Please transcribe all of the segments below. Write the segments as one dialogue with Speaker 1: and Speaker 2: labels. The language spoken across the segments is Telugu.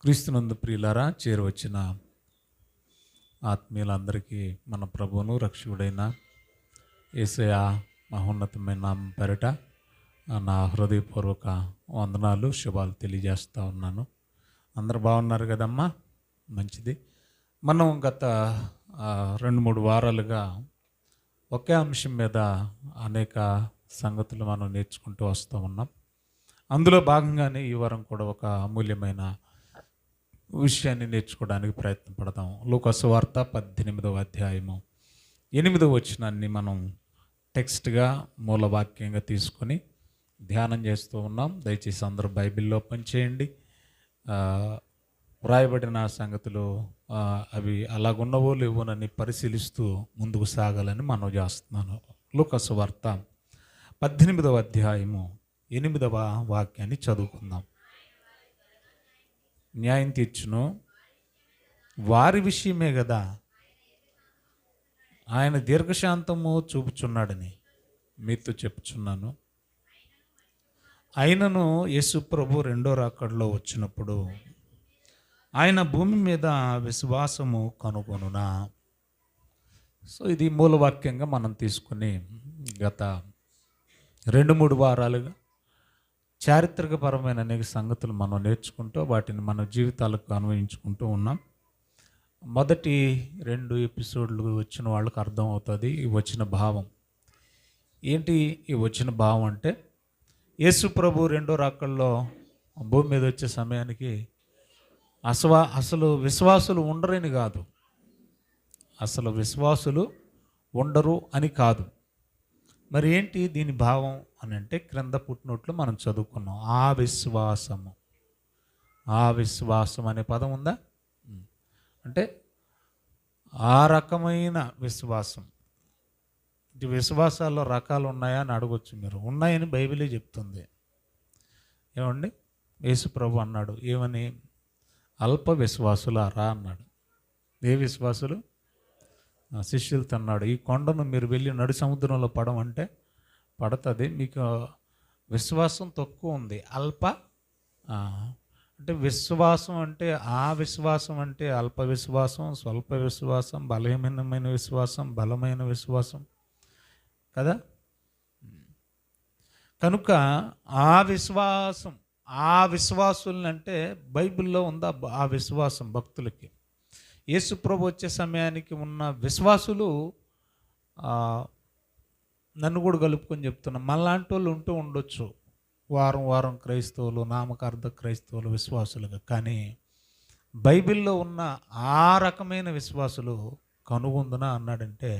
Speaker 1: క్రీస్తునందు ప్రియులారా, చేరువచ్చిన ఆత్మీయులందరికీ మన ప్రభువును రక్షకుడైన యేసయ్య మహోన్నతమైన నామం పేరిట నా హృదయపూర్వక వందనాలు, శుభాలు తెలియజేస్తూ ఉన్నాను. అందరు బాగున్నారు కదమ్మా? మంచిది. మనం గత 2-3 వారాలుగా ఒకే అంశం మీద అనేక సంగతులు మనం నేర్చుకుంటూ వస్తూ ఉన్నాం. అందులో భాగంగానే ఈ వారం కూడా ఒక అమూల్యమైన విషయాన్ని నేర్చుకోవడానికి ప్రయత్నపడదాం. లూకా సువార్త 18వ అధ్యాయము 8వ వచనాన్ని మనం టెక్స్ట్గా మూలవాక్యంగా తీసుకొని ధ్యానం చేస్తూ ఉన్నాం. దయచేసి అందరూ బైబిల్లో ఓపెన్ చేయండి. వ్రాయబడిన సంగతులు అవి అలాగున్నవో లేవోనని పరిశీలిస్తూ ముందుకు సాగాలని మనం చేస్తున్నాను. లూకా సువార్త 18వ అధ్యాయము 8వ వాక్యాన్ని చదువుకుందాం. న్యాయం తీర్చును వారి విషయమే కదా ఆయన దీర్ఘశాంతము చూపుచున్నాడని మీతో చెప్పుచున్నాను. అయినను యేసు ప్రభు రెండో రాకడలో వచ్చినప్పుడు ఆయన భూమి మీద విశ్వాసము కనుగొనునా. సో ఇది మూలవాక్యంగా మనం తీసుకుని గత 2-3 వారాలుగా చారిత్రకపరమైన అనేక సంగతులు మనం నేర్చుకుంటూ వాటిని మన జీవితాలకు అన్వయించుకుంటూ ఉన్నాం. మొదటి 2 ఎపిసోడ్లు వచ్చిన వాళ్ళకి అర్థం అవుతుంది ఈ వచ్చిన భావం ఏంటి. ఈ వచ్చిన భావం అంటే యేసు ప్రభు రెండో రాకల్లో భూమి మీద వచ్చే సమయానికి అసలు విశ్వాసులు ఉండరని కాదు, అసలు విశ్వాసులు ఉండరు అని కాదు. మరి ఏంటి దీని భావం అని అంటే క్రింద పుట్టినట్లు మనం చదువుకున్నాం. ఆ విశ్వాసం అనే పదం ఉందా అంటే ఆ రకమైన విశ్వాసం. ఈ విశ్వాసాల్లో రకాలు ఉన్నాయా అని అడగొచ్చు మీరు. ఉన్నాయని బైబిలే చెప్తుంది. ఏమండి, యేసు ప్రభు అన్నాడు ఏమని? అల్ప విశ్వాసులారా అన్నాడు. ఏ విశ్వాసులు? శిష్యులతో అన్నాడు, ఈ కొండను మీరు వెళ్ళి నడి సముద్రంలో పడమంటే పడుతుంది, మీకు విశ్వాసం తక్కువ ఉంది. అల్ప అంటే విశ్వాసం అంటే ఆ విశ్వాసం అంటే అల్ప విశ్వాసం, స్వల్ప విశ్వాసం, బలహీనమైన విశ్వాసం, బలమైన విశ్వాసం కదా. కనుక ఆ విశ్వాసుల్ని అంటే బైబిల్లో ఉందా ఆ విశ్వాసం భక్తులకి? యేసు ప్రభు వచ్చే సమయానికి ఉన్న విశ్వాసులు నన్ను కూడా కలుపుకొని చెప్తున్నా, మనలాంటి వాళ్ళు ఉంటూ ఉండొచ్చు, వారం క్రైస్తవులు, నామకార్థ క్రైస్తవులు విశ్వాసులుగా. కానీ బైబిల్లో ఉన్న ఆ రకమైన విశ్వాసులు కనుగొందున అన్నాడంటే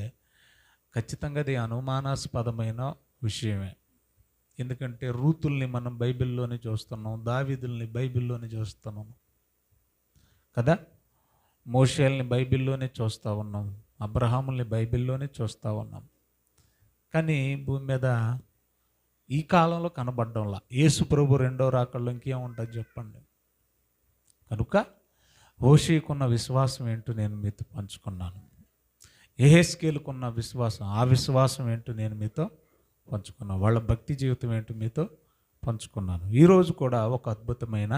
Speaker 1: ఖచ్చితంగా అది అనుమానాస్పదమైన విషయమే. ఎందుకంటే రూతుల్ని మనం బైబిల్లోనే చూస్తున్నాం, దావీదుల్ని బైబిల్లోనే చూస్తున్నాం కదా, మోషేల్ని బైబిల్లోనే చూస్తూ ఉన్నాం, అబ్రహాముల్ని బైబిల్లోనే చూస్తూ ఉన్నాం. కానీ భూమి మీద ఈ కాలంలో కనబడ్డంలా. యేసు ప్రభు రెండో రాకడలో ఇంకేముంటుంది చెప్పండి. కనుక హోషేకున్న విశ్వాసం ఏంటో నేను మీతో పంచుకున్నాను. యెహెజ్కేలుకున్న విశ్వాసం, ఆ విశ్వాసం ఏంటో నేను మీతో పంచుకున్నాను. వాళ్ళ భక్తి జీవితం ఏంటో మీతో పంచుకున్నాను. ఈరోజు కూడా ఒక అద్భుతమైన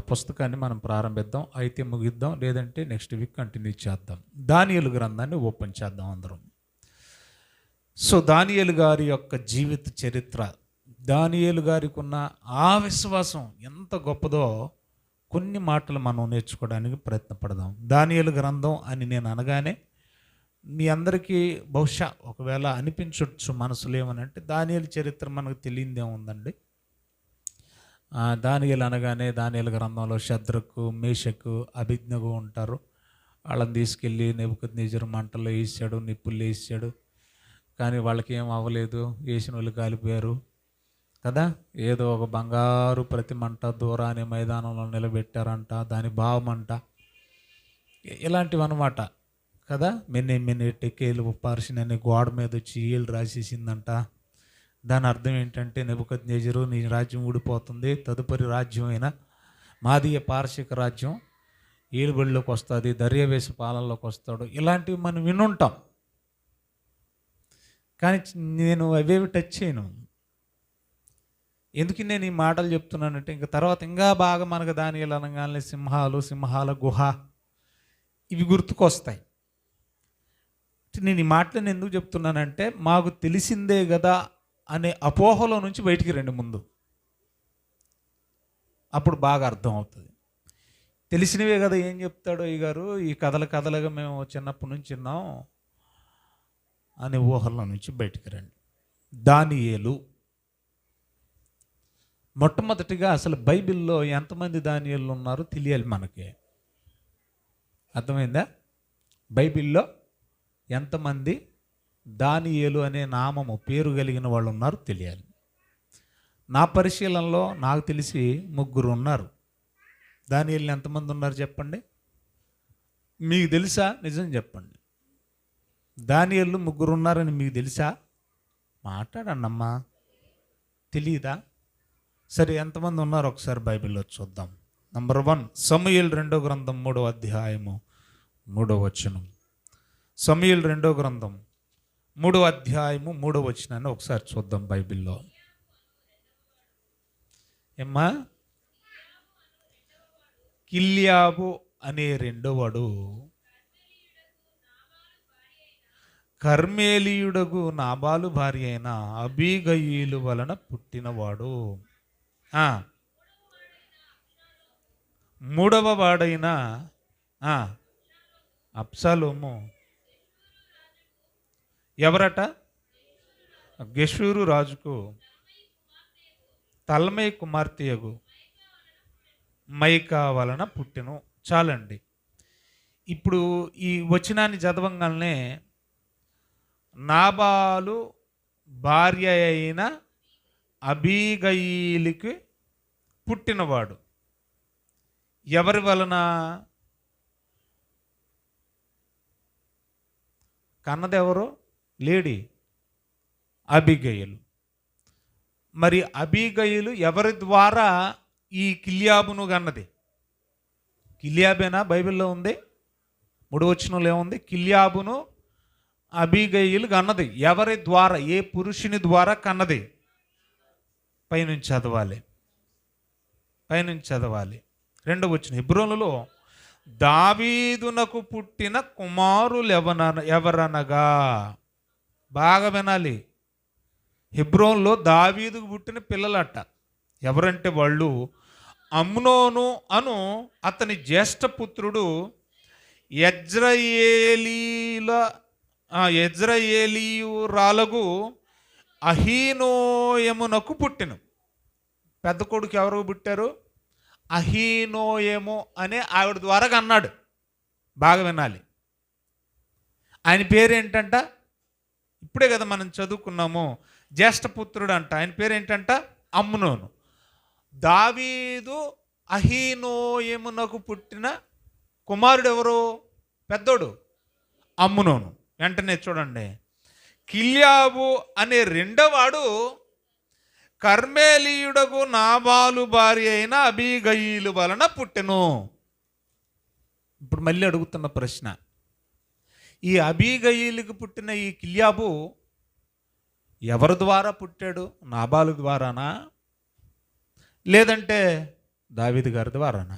Speaker 1: పుస్తకాన్ని మనం ప్రారంభిద్దాం. అయితే ముగిద్దాం, లేదంటే నెక్స్ట్ వీక్ కంటిన్యూ చేద్దాం. దానియేలు గ్రంథాన్ని ఓపెన్ చేద్దాం అందరం. సో దానియేలు గారి యొక్క జీవిత చరిత్ర, దానియేలు గారికి ఉన్న ఆ విశ్వాసం ఎంత గొప్పదో కొన్ని మాటలు మనం నేర్చుకోవడానికి ప్రయత్నపడదాం. దానియేలు గ్రంథం అని నేను అనగానే మీ అందరికీ బహుశా ఒకవేళ అనిపించవచ్చు మనసులో ఏమనంటే, దానియేలు చరిత్ర మనకు తెలియదేముందండి. దానియేలు అనగానే దానియేలు గ్రంథంలో శద్రకు, మేషకు, అభిజ్ఞగు ఉంటారు. వాళ్ళని తీసుకెళ్ళి నెబుకద్నెజరు మంటల్లో వేసాడు, నిప్పుల్లో వేసాడు. కానీ వాళ్ళకి ఏం అవ్వలేదు, వేసిన వాళ్ళు కాలిపోయారు కదా. ఏదో ఒక బంగారు ప్రతిమంట దూరాన్ని మైదానంలో నిలబెట్టారంట, దాని భావమంట, ఇలాంటివి అనమాట కదా. మెన్ని టెకేలు పార్షినని గోడ మీద వచ్చి ఏళ్ళు రాసేసిందంట. దాని అర్థం ఏంటంటే నెబుకద్నెజరు నీ రాజ్యం ఊడిపోతుంది, తదుపరి రాజ్యం అయిన మాదీయ పారసిక రాజ్యం ఏలుబడిలోకి వస్తుంది, దర్యావేశ పాలనలోకి వస్తాడు. ఇలాంటివి మనం వినుంటాం. కానీ నేను అవేవి టచ్ చేయను. ఎందుకు నేను ఈ మాటలు చెప్తున్నానంటే ఇంకా తర్వాత ఇంకా బాగా మనకు దానియేలు అనగానే సింహాల గుహ ఇవి గుర్తుకొస్తాయి. నేను ఈ మాటలను ఎందుకు చెప్తున్నానంటే మాకు తెలిసిందే కదా అనే అపోహలో నుంచి బయటికి రండి ముందు, అప్పుడు బాగా అర్థం అవుతుంది. తెలిసినవే కదా ఏం చెప్తాడో ఈ గారు, ఈ కథలుగా మేము చిన్నప్పటి నుంచి విన్నాం అనే ఊహల్లో నుంచి బయటికి రండి. దానియేలు మొట్టమొదటిగా అసలు బైబిల్లో ఎంతమంది దానియేలు ఉన్నారో తెలియాలి మనకి. అర్థమైందా? బైబిల్లో ఎంతమంది దానియేలు అనే నామము పేరు కలిగిన వాళ్ళు ఉన్నారో తెలియాలి. నా పరిశీలనలో నాకు తెలిసి 3 ఉన్నారు. దానియేలు ఎంతమంది ఉన్నారు చెప్పండి? మీకు తెలుసా? నిజం చెప్పండి. దానియేలు 3 ఉన్నారని మీకు తెలుసా? మాట్లాడండి అమ్మా. తెలియదా? సరే, ఎంతమంది ఉన్నారు ఒకసారి బైబిల్లో చూద్దాం. నంబర్ 1 సమూయేలు 2వ గ్రంథం 3వ అధ్యాయము 3వ వచనం. సమూయేలు 2వ గ్రంథం 3వ అధ్యాయము 3వ వచనాన్ని ఒకసారి చూద్దాం బైబిల్లో. ఏమ్మా? కిల్యాబు అనే రెండోవాడు కర్మేలీయుడగు నాబాలు భార్య అయిన అబీగయీలు వలన పుట్టినవాడు. మూడవ వాడైన అబ్షాలోము ఎవరట? గెషూరు రాజుకు తల్మై కుమార్తెయగు మైకా వలన పుట్టెను. చాలండి. ఇప్పుడు ఈ వచనాన్ని చదవంగానే నాబాలు భార్య అయిన అబీగయీలుకి పుట్టినవాడు ఎవరి వలన? కన్నదెవరు? లేడీ అబీగయీలు. మరి అబీగయీలు ఎవరి ద్వారా ఈ కిల్యాబును కన్నది? కిల్యాబేనా బైబిల్లో ఉంది? 3వ వచనంలో ఏముంది? కిల్యాబును అబీగయీలు కన్నది. ఎవరి ద్వారా? ఏ పురుషుని ద్వారా కన్నది? పైనుంచి చదవాలి. 2వ వచనం. హెబ్రోనులో దావీదునకు పుట్టిన కుమారులు ఎవరనగా, బాగా వినాలి, హెబ్రోన్లో దావీదుకు పుట్టిన పిల్లలట. ఎవరంటే వాళ్ళు అమ్నోను అను అతని జ్యేష్ఠపుత్రుడు యజ్రయేలీయురాలగు అహీనోయమునకు పుట్టెను. పెద్ద కొడుకు ఎవరు పుట్టారు? అహీనోయము అనే ఆవిడ ద్వారా అన్నాడు. బాగా వినాలి. ఆయన పేరేంటంట? ఇప్పుడే కదా మనం చదువుకున్నాము, జ్యేష్ఠపుత్రుడు అంట. ఆయన పేరేంటంట? అమ్నోను. దావీదు అహీనోయమునకు పుట్టిన కుమారుడు ఎవరు? పెద్దోడు అమ్నోను. వెంటనే చూడండి, కిల్యాబు అనే రెండోవాడు కర్మేలీయుడకు నాబాలు భార్య అయిన అబీగయీలు వలన పుట్టెను. ఇప్పుడు మళ్ళీ అడుగుతున్న ప్రశ్న, ఈ అబీగయీలుకు పుట్టిన ఈ కిల్యాబు ఎవరి ద్వారా పుట్టాడు? నాబాలు ద్వారానా, లేదంటే దావీదు గారి ద్వారానా?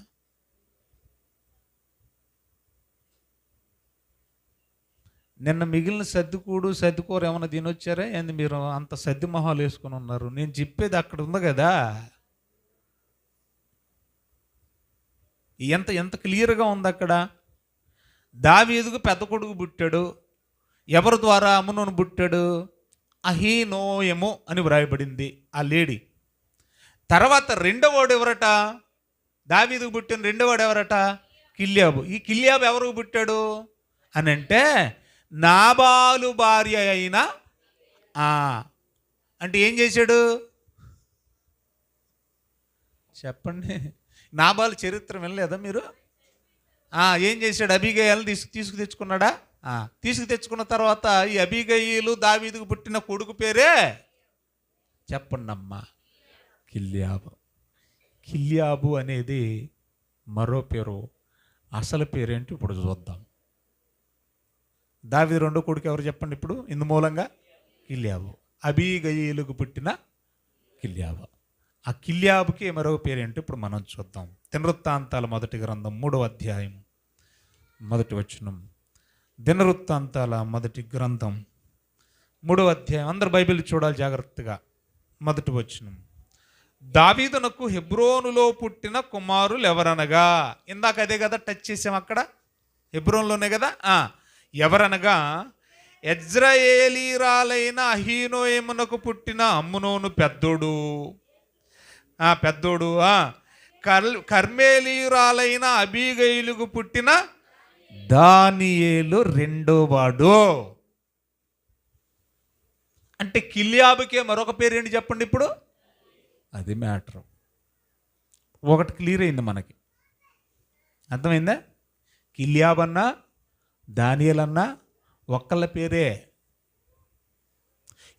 Speaker 1: నిన్న మిగిలిన సర్దుకూర ఏమైనా తినొచ్చారా? ఏంది మీరు అంత సర్ది మొహాలు వేసుకొని ఉన్నారు? నేను చెప్పేది అక్కడ ఉంది కదా. ఎంత క్లియర్గా ఉంది అక్కడ. దావీదుకు పెద్ద కొడుకు పుట్టాడు. ఎవరి ద్వారా? అమ్నోను పుట్టాడు. అహీనోయము అని వ్రాయబడింది ఆ లేడీ. తర్వాత రెండోవాడు ఎవరట? దావీదుకు పుట్టిన రెండోవాడు ఎవరట? కిల్యాబు. ఈ కిల్యాబు ఎవరికి పుట్టాడు అని అంటే నాబాలు భార్య అయిన, అంటే ఏం చేశాడు చెప్పండి? నాబాలు చరిత్ర వినలేదా మీరు? ఏం చేశాడు? అబీగయీలను తీసుకు తెచ్చుకున్నాడా? తీసుకు తెచ్చుకున్న తర్వాత ఈ అబీగయీలు దావీదుకు పుట్టిన కొడుకు పేరే చెప్పండి అమ్మా? కిల్యాబు. కిల్యాబు అనేది మరో పేరు. అసలు పేరేంటి ఇప్పుడు చూద్దాం. దావీదు రెండో కొడుకు ఎవరు చెప్పండి ఇప్పుడు? ఇందు మూలంగా కిల్యాబు. అబీగయీలుకు పుట్టిన కిల్యాబు. ఆ కిల్యాబుకి మరో పేరు ఏంటో ఇప్పుడు మనం చూద్దాం. దినవృత్తాంతాల మొదటి గ్రంథం 3వ అధ్యాయం మొదటి వచనం. దినవృత్తాంతాల మొదటి గ్రంథం 3వ అధ్యాయం, అందరు బైబిల్ చూడాలి జాగ్రత్తగా. మొదటి వచనం, దావీదునకు హెబ్రోనులో పుట్టిన కుమారులు ఎవరనగా, ఇందాక అదే కదా టచ్ చేసాం, అక్కడ హెబ్రోన్లోనే కదా. ఎవరనగా యెజ్రెయేలీరాలైన అహీనోయమునకు పుట్టిన అమ్నోను పెద్దోడు, కర్మేలీయురాలైన అబీగయిలుకు పుట్టిన దానియేలు రెండోవాడు. అంటే కిల్యాబుకే మరొక పేరు ఏంటి చెప్పండి ఇప్పుడు? అది మ్యాటర్. ఒకటి క్లియర్ అయింది మనకి, అర్థమైందా? కిల్యాబ్ అన్నా దానియేల్ అన్నా ఒక్కళ్ళ పేరే.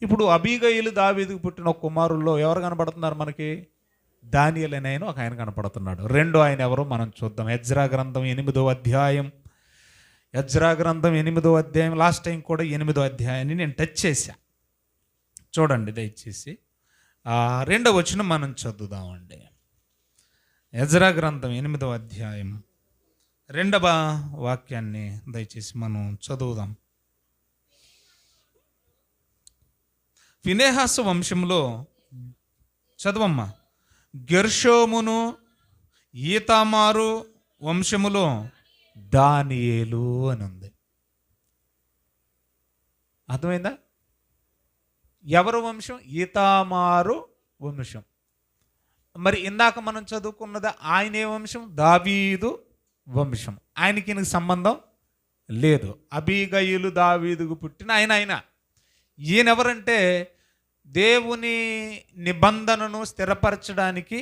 Speaker 1: ఇప్పుడు అబీగయిలు దావీదుకు పుట్టిన కుమారుల్లో ఎవరు కనపడుతున్నారు మనకి? దానియేల్ అనే ఆయన ఒక ఆయన కనపడుతున్నాడు. రెండో ఆయన ఎవరో మనం చూద్దాం. యెజ్రా గ్రంథం 8వ అధ్యాయం. యెజ్రా గ్రంథం 8వ అధ్యాయం, లాస్ట్ టైం కూడా 8వ అధ్యాయాన్ని నేను టచ్ చేశా. చూడండి దయచేసి, 2వ వచనం మనం చదువుదామండి. యెజ్రా గ్రంథం 8వ అధ్యాయం 2వ వాక్యాన్ని దయచేసి మనం చదువుదాం. ఫినెహాసు వంశంలో, చదవమ్మా, గెర్షోమును ఈతామారు వంశములో దానియేలు అని ఉంది. అర్థమైందా? ఎవరు వంశం? ఈతామారు వంశం. మరి ఇందాక మనం చదువుకున్నది ఆయనే వంశం, దావీదు వంశం. ఆయనకి సంబంధం లేదు. అబీగయిలు దావీదుకు పుట్టిన ఆయన. ఈయనెవరంటే దేవుని నిబంధనను స్థిరపరచడానికి,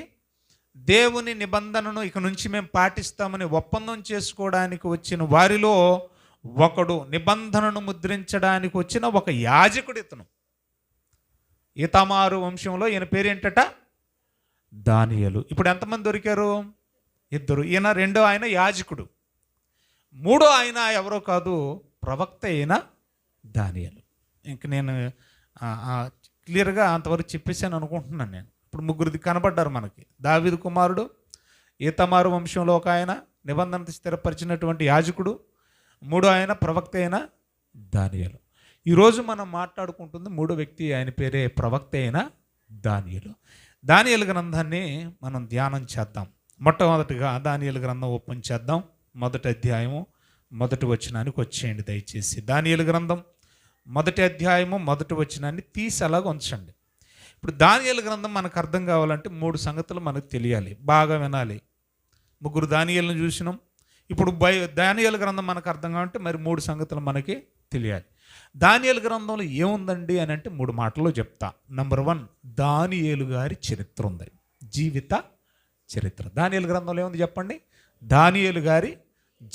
Speaker 1: దేవుని నిబంధనను ఇక నుంచి మేము పాటిస్తామని ఒప్పందం చేసుకోవడానికి వచ్చిన వారిలో ఒకడు, నిబంధనను ముద్రించడానికి వచ్చిన ఒక యాజకుడు ఇతను. ఈతామారు వంశంలో ఈయన పేరేంటట? దానియేలు. ఇప్పుడు ఎంతమంది దొరికారు? 2. ఈయన రెండో ఆయన యాజకుడు. మూడో ఆయన ఎవరో కాదు, ప్రవక్త అయిన దానియేలు. ఇంక నేను క్లియర్గా అంతవరకు చెప్పేసాను అనుకుంటున్నాను నేను. ఇప్పుడు 3 కనబడ్డారు మనకి. దావీదు కుమారుడు, ఈతామారు వంశంలో ఒక ఆయన, నిబంధన స్థిరపరిచినటువంటి యాజకుడు. మూడో ఆయన ప్రవక్త అయిన దానియేలు. ఈరోజు మనం మాట్లాడుకుంటుంది మూడో వ్యక్తి, ఆయన పేరే ప్రవక్త అయిన దానియేలు. దానియేలు గ్రంథాన్ని మనం ధ్యానం చేద్దాం. మొట్టమొదటిగా దానియేలు గ్రంథం ఓపెన్ చేద్దాం. 1వ అధ్యాయము 1వ వచనానికి వచ్చేయండి దయచేసి. దానియేలు గ్రంథం 1వ అధ్యాయము 1వ వచనాన్ని తీసి అలాగ ఉంచండి. ఇప్పుడు దానియేలు గ్రంథం మనకు అర్థం కావాలంటే 3 సంగతులు మనకు తెలియాలి, బాగా వినాలి. 3 దానియేలును చూసినాం. ఇప్పుడు దానియేలు గ్రంథం మనకు అర్థం కావాలంటే మరి 3 సంగతులు మనకి తెలియాలి. దానియేలు గ్రంథంలో ఏముందండి అని అంటే 3 మాటల్లో చెప్తా. నంబర్ 1, దానియేలు గారి చరిత్ర ఉంది, జీవిత చరిత్ర. దానియేలు గ్రంథంలో ఏముంది చెప్పండి? దానియేలు గారి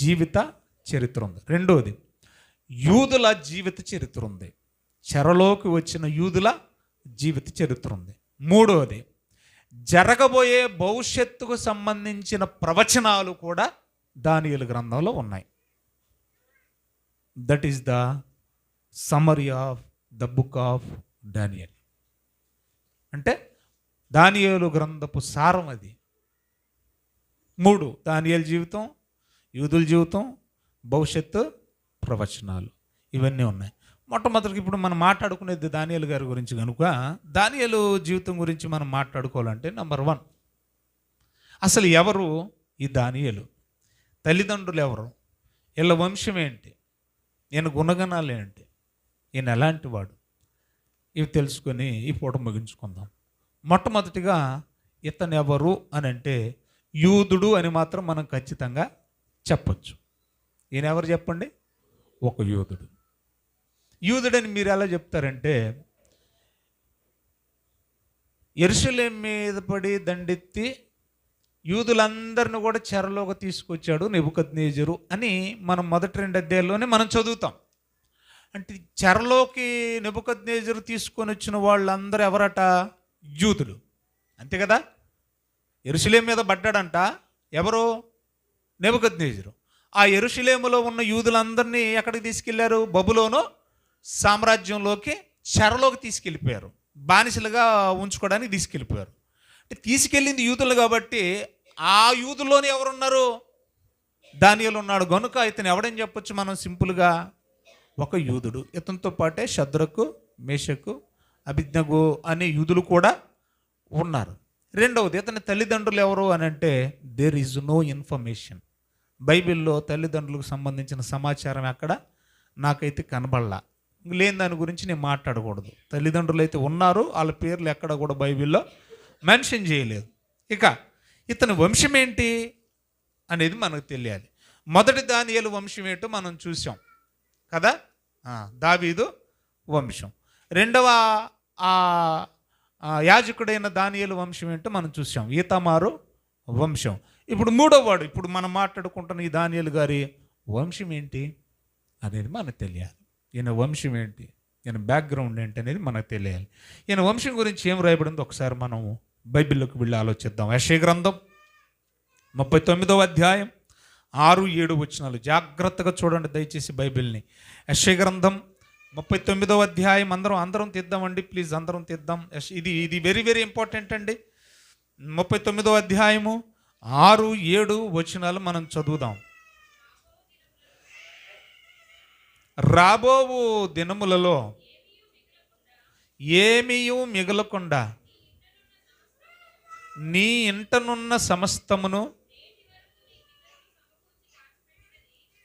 Speaker 1: జీవిత చరిత్ర ఉంది. రెండోది, యూదుల జీవిత చరిత్ర ఉంది, చెరలోకి వచ్చిన యూదుల జీవిత చరిత్ర ఉంది. మూడోది, జరగబోయే భవిష్యత్తుకు సంబంధించిన ప్రవచనాలు కూడా దానియేలు గ్రంథంలో ఉన్నాయి. That is the summary of the book of Daniel. అంటే దానియేలు గ్రంథపు సారం అది. 3, దానియేలు జీవితం, యూదుల జీవితం, భవిష్యత్తు ప్రవచనాలు, ఇవన్నీ ఉన్నాయి. మొట్టమొదటికి ఇప్పుడు మనం మాట్లాడుకునేది దానియేలు గారి గురించి కనుక, దానియేలు జీవితం గురించి మనం మాట్లాడుకోవాలంటే నంబర్ 1, అసలు ఎవరు ఈ దానియేలు? తల్లిదండ్రులు ఎవరు? వీళ్ళ వంశం ఏంటి? ఈయన గుణగణాలు ఏంటి? ఈయన ఎలాంటి వాడు? ఇవి తెలుసుకొని ఈ పూట ముగించుకుందాం. మొట్టమొదటిగా ఇతను ఎవరు అని అంటే యూదుడు అని మాత్రం మనం ఖచ్చితంగా చెప్పచ్చు. ఈయన ఎవరు చెప్పండి? ఒక యూదుడు. యూదుడని మీరు ఎలా చెప్తారంటే, యెరూషలేము మీద పడి దండెత్తి యూదులందరిని కూడా చెరలోకి తీసుకొచ్చాడు నెబుకద్నెజరు అని మనం మొదటి 2 అధ్యాయాల్లోనే మనం చదువుతాం. అంటే చెరలోకి నెబుకద్నెజరు తీసుకొని వచ్చిన వాళ్ళందరూ ఎవరట? యూదులు, అంతే కదా. యెరూషలేము మీద పడ్డాడంట ఎవరు? నెబుకద్నెజరు. ఆ యెరూషలేములో ఉన్న యూదులందరినీ ఎక్కడికి తీసుకెళ్లారు? బబులోను సామ్రాజ్యంలోకి చెరలోకి తీసుకెళ్ళిపోయారు, బానిసలుగా ఉంచుకోవడానికి తీసుకెళ్ళిపోయారు. అంటే తీసుకెళ్ళింది యూదులు కాబట్టి ఆ యూదులోనే ఎవరున్నారు? దానియేలు ఉన్నాడు గనుక ఇతను ఎవడని చెప్పొచ్చు మనం సింపుల్గా? ఒక యూదుడు. ఇతనితో పాటే షద్రకు, మేషకు, అబేద్నెగో అనే యూదులు కూడా ఉన్నారు. రెండవది, ఇతని తల్లిదండ్రులు ఎవరు అని అంటే దేర్ ఈజ్ నో ఇన్ఫర్మేషన్. బైబిల్లో తల్లిదండ్రులకు సంబంధించిన సమాచారం ఎక్కడ నాకైతే కనబడలా. లేని దాని గురించి నేను మాట్లాడకూడదు. తల్లిదండ్రులు అయితే ఉన్నారు, వాళ్ళ పేర్లు ఎక్కడ కూడా బైబిల్లో మెన్షన్ చేయలేదు. ఇక ఇతని వంశం ఏంటి అనేది మనకు తెలియాలి. మొదటి దానియేలు వంశం ఏంటో మనం చూసాం కదా, దావీదు వంశం. రెండవ యాజకుడైన దానియేలు వంశం ఏంటో మనం చూసాం, ఈతామారు వంశం. ఇప్పుడు మూడవ వాడు, ఇప్పుడు మనం మాట్లాడుకుంటున్న ఈ దానియేలు గారి వంశం ఏంటి అనేది మనకు తెలియాలి. ఈయన వంశం ఏంటి, ఈయన బ్యాక్గ్రౌండ్ ఏంటి అనేది మనకు తెలియాలి. ఈయన వంశం గురించి ఏం రాయబడిందో ఒకసారి మనం బైబిల్లోకి వెళ్ళి ఆలోచిద్దాం. యెషయా గ్రంథం 39వ అధ్యాయం 6-7 వచనాలు జాగ్రత్తగా చూడండి దయచేసి బైబిల్ని. యెషయా గ్రంథం 39వ అధ్యాయం అందరం తీద్దామండి ప్లీజ్, అందరం తీద్దాం. ఇది వెరీ వెరీ ఇంపార్టెంట్ అండి. 39వ అధ్యాయము 6-7 వచనాలు మనం చదువుదాం. రాబోవు దినములలో ఏమీయూ మిగలకుండా నీ ఇంటనున్న సమస్తమును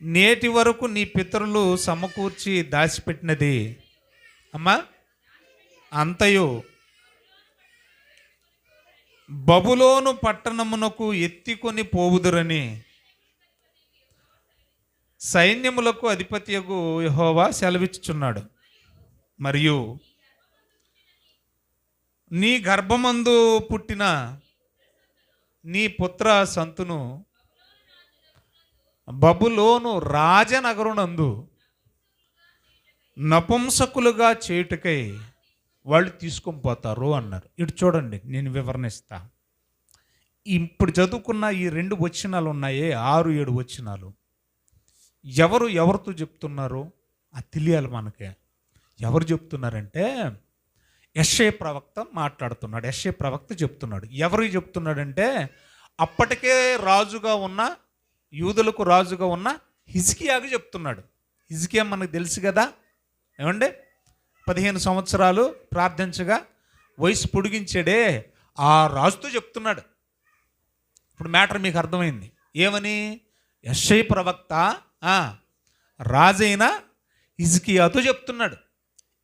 Speaker 1: నేటి వరకు నీ పితరులు సమకూర్చి దాచిపెట్టినది అమ్మా అంతయు బబులోను పట్టణమునకు ఎత్తికొని పోవుదురని సైన్యములకు అధిపతియగు యెహోవా సెలవిచ్చుచున్నాడు. మరియు నీ గర్భమందు పుట్టిన నీ పుత్ర సంతును బబులోను రాజనగరునందు నపుంసకులుగా చేయుటకై వాళ్ళు తీసుకొని పోతారు అన్నారు. ఇటు చూడండి, నేను వివరణిస్తా. ఇప్పుడు చదువుకున్న ఈ 2 వచనాలు ఉన్నాయే, 6-7 వచనాలు, ఎవరితో చెప్తున్నారు అది తెలియాలి మనకి. ఎవరు చెప్తున్నారంటే యెషయా ప్రవక్త మాట్లాడుతున్నాడు. యెషయా ప్రవక్త చెప్తున్నాడు. ఎవరికి చెప్తున్నాడంటే అప్పటికే రాజుగా ఉన్న, యూదులకు రాజుగా ఉన్న హిజ్కియాకు చెప్తున్నాడు. హిజ్కియా మనకు తెలుసు కదా ఏమండి, 15 సంవత్సరాలు ప్రార్థించగా వయసు పొడిగించాడే ఆ రాజుతో చెప్తున్నాడు. ఇప్పుడు మ్యాటర్ మీకు అర్థమైంది. ఏమని? యెషయా ప్రవక్త రాజైన హిజ్కియాతో చెప్తున్నాడు.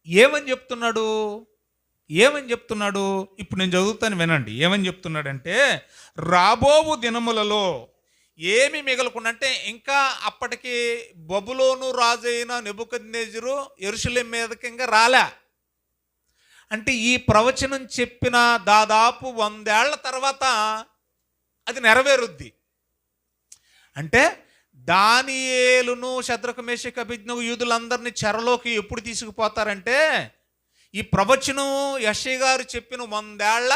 Speaker 1: ఏమని చెప్తున్నాడు? ఇప్పుడు నేను చదువుతాను వినండి. ఏమని చెప్తున్నాడంటే రాబోవు దినములలో ఏమి మిగలకుండా, అంటే ఇంకా అప్పటికి బబులోను రాజైన నెబుకద్నెజరు యెరూషలేము మీదకి ఇంకా రాలే. అంటే ఈ ప్రవచనం చెప్పిన దాదాపు 100 ఏళ్ల తర్వాత అది నెరవేరుద్ది. అంటే దానియేలును, షద్రకు, మేషకు, అబేద్నెగో యూదులందరినీ చెరలోకి ఎప్పుడు తీసుకుపోతారంటే ఈ ప్రవచనం యెషయా గారు చెప్పిన 100 ఏళ్ల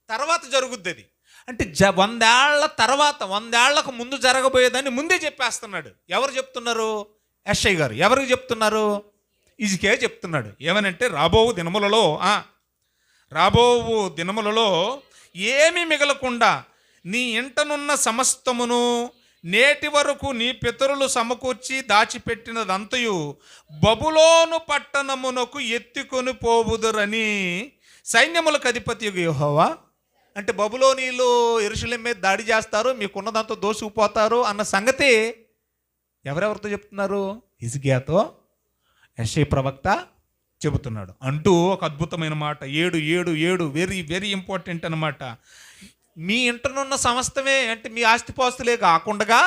Speaker 1: తర్వాత జరుగుద్ది. అది అంటే 100 ఏళ్ల తర్వాత, 100 ఏళ్లకు ముందు జరగబోయేదాన్ని ముందే చెప్పేస్తున్నాడు. ఎవరు చెప్తున్నారు? యెషయా గారు. ఎవరికి చెప్తున్నారు? హిజ్కియా చెప్తున్నాడు. ఏమనంటే రాబోవు దినములలో ఏమీ మిగలకుండా నీ ఇంటనున్న సమస్తమును నేటి వరకు నీ పితరులు సమకూర్చి దాచిపెట్టినదంతయు బబులోను పట్టణమునకు ఎత్తుకొని పోవుదురని సైన్యములకు అధిపతియగు యెహోవా, అంటే బబులోనీలు యెరూషలేము మీద దాడి చేస్తారు, మీకున్నదంతా దోసుకుపోతారు అన్న సంగతి ఎవరెవరితో చెప్తున్నారు? హిజ్కియాతో యెషయా ప్రవక్త చెబుతున్నాడు. అంటూ ఒక అద్భుతమైన మాట 7 వెరీ వెరీ ఇంపార్టెంట్ అన్నమాట. మీ ఇంటనున్న సమస్తమే, అంటే మీ ఆస్తిపాస్తులే కాకుండా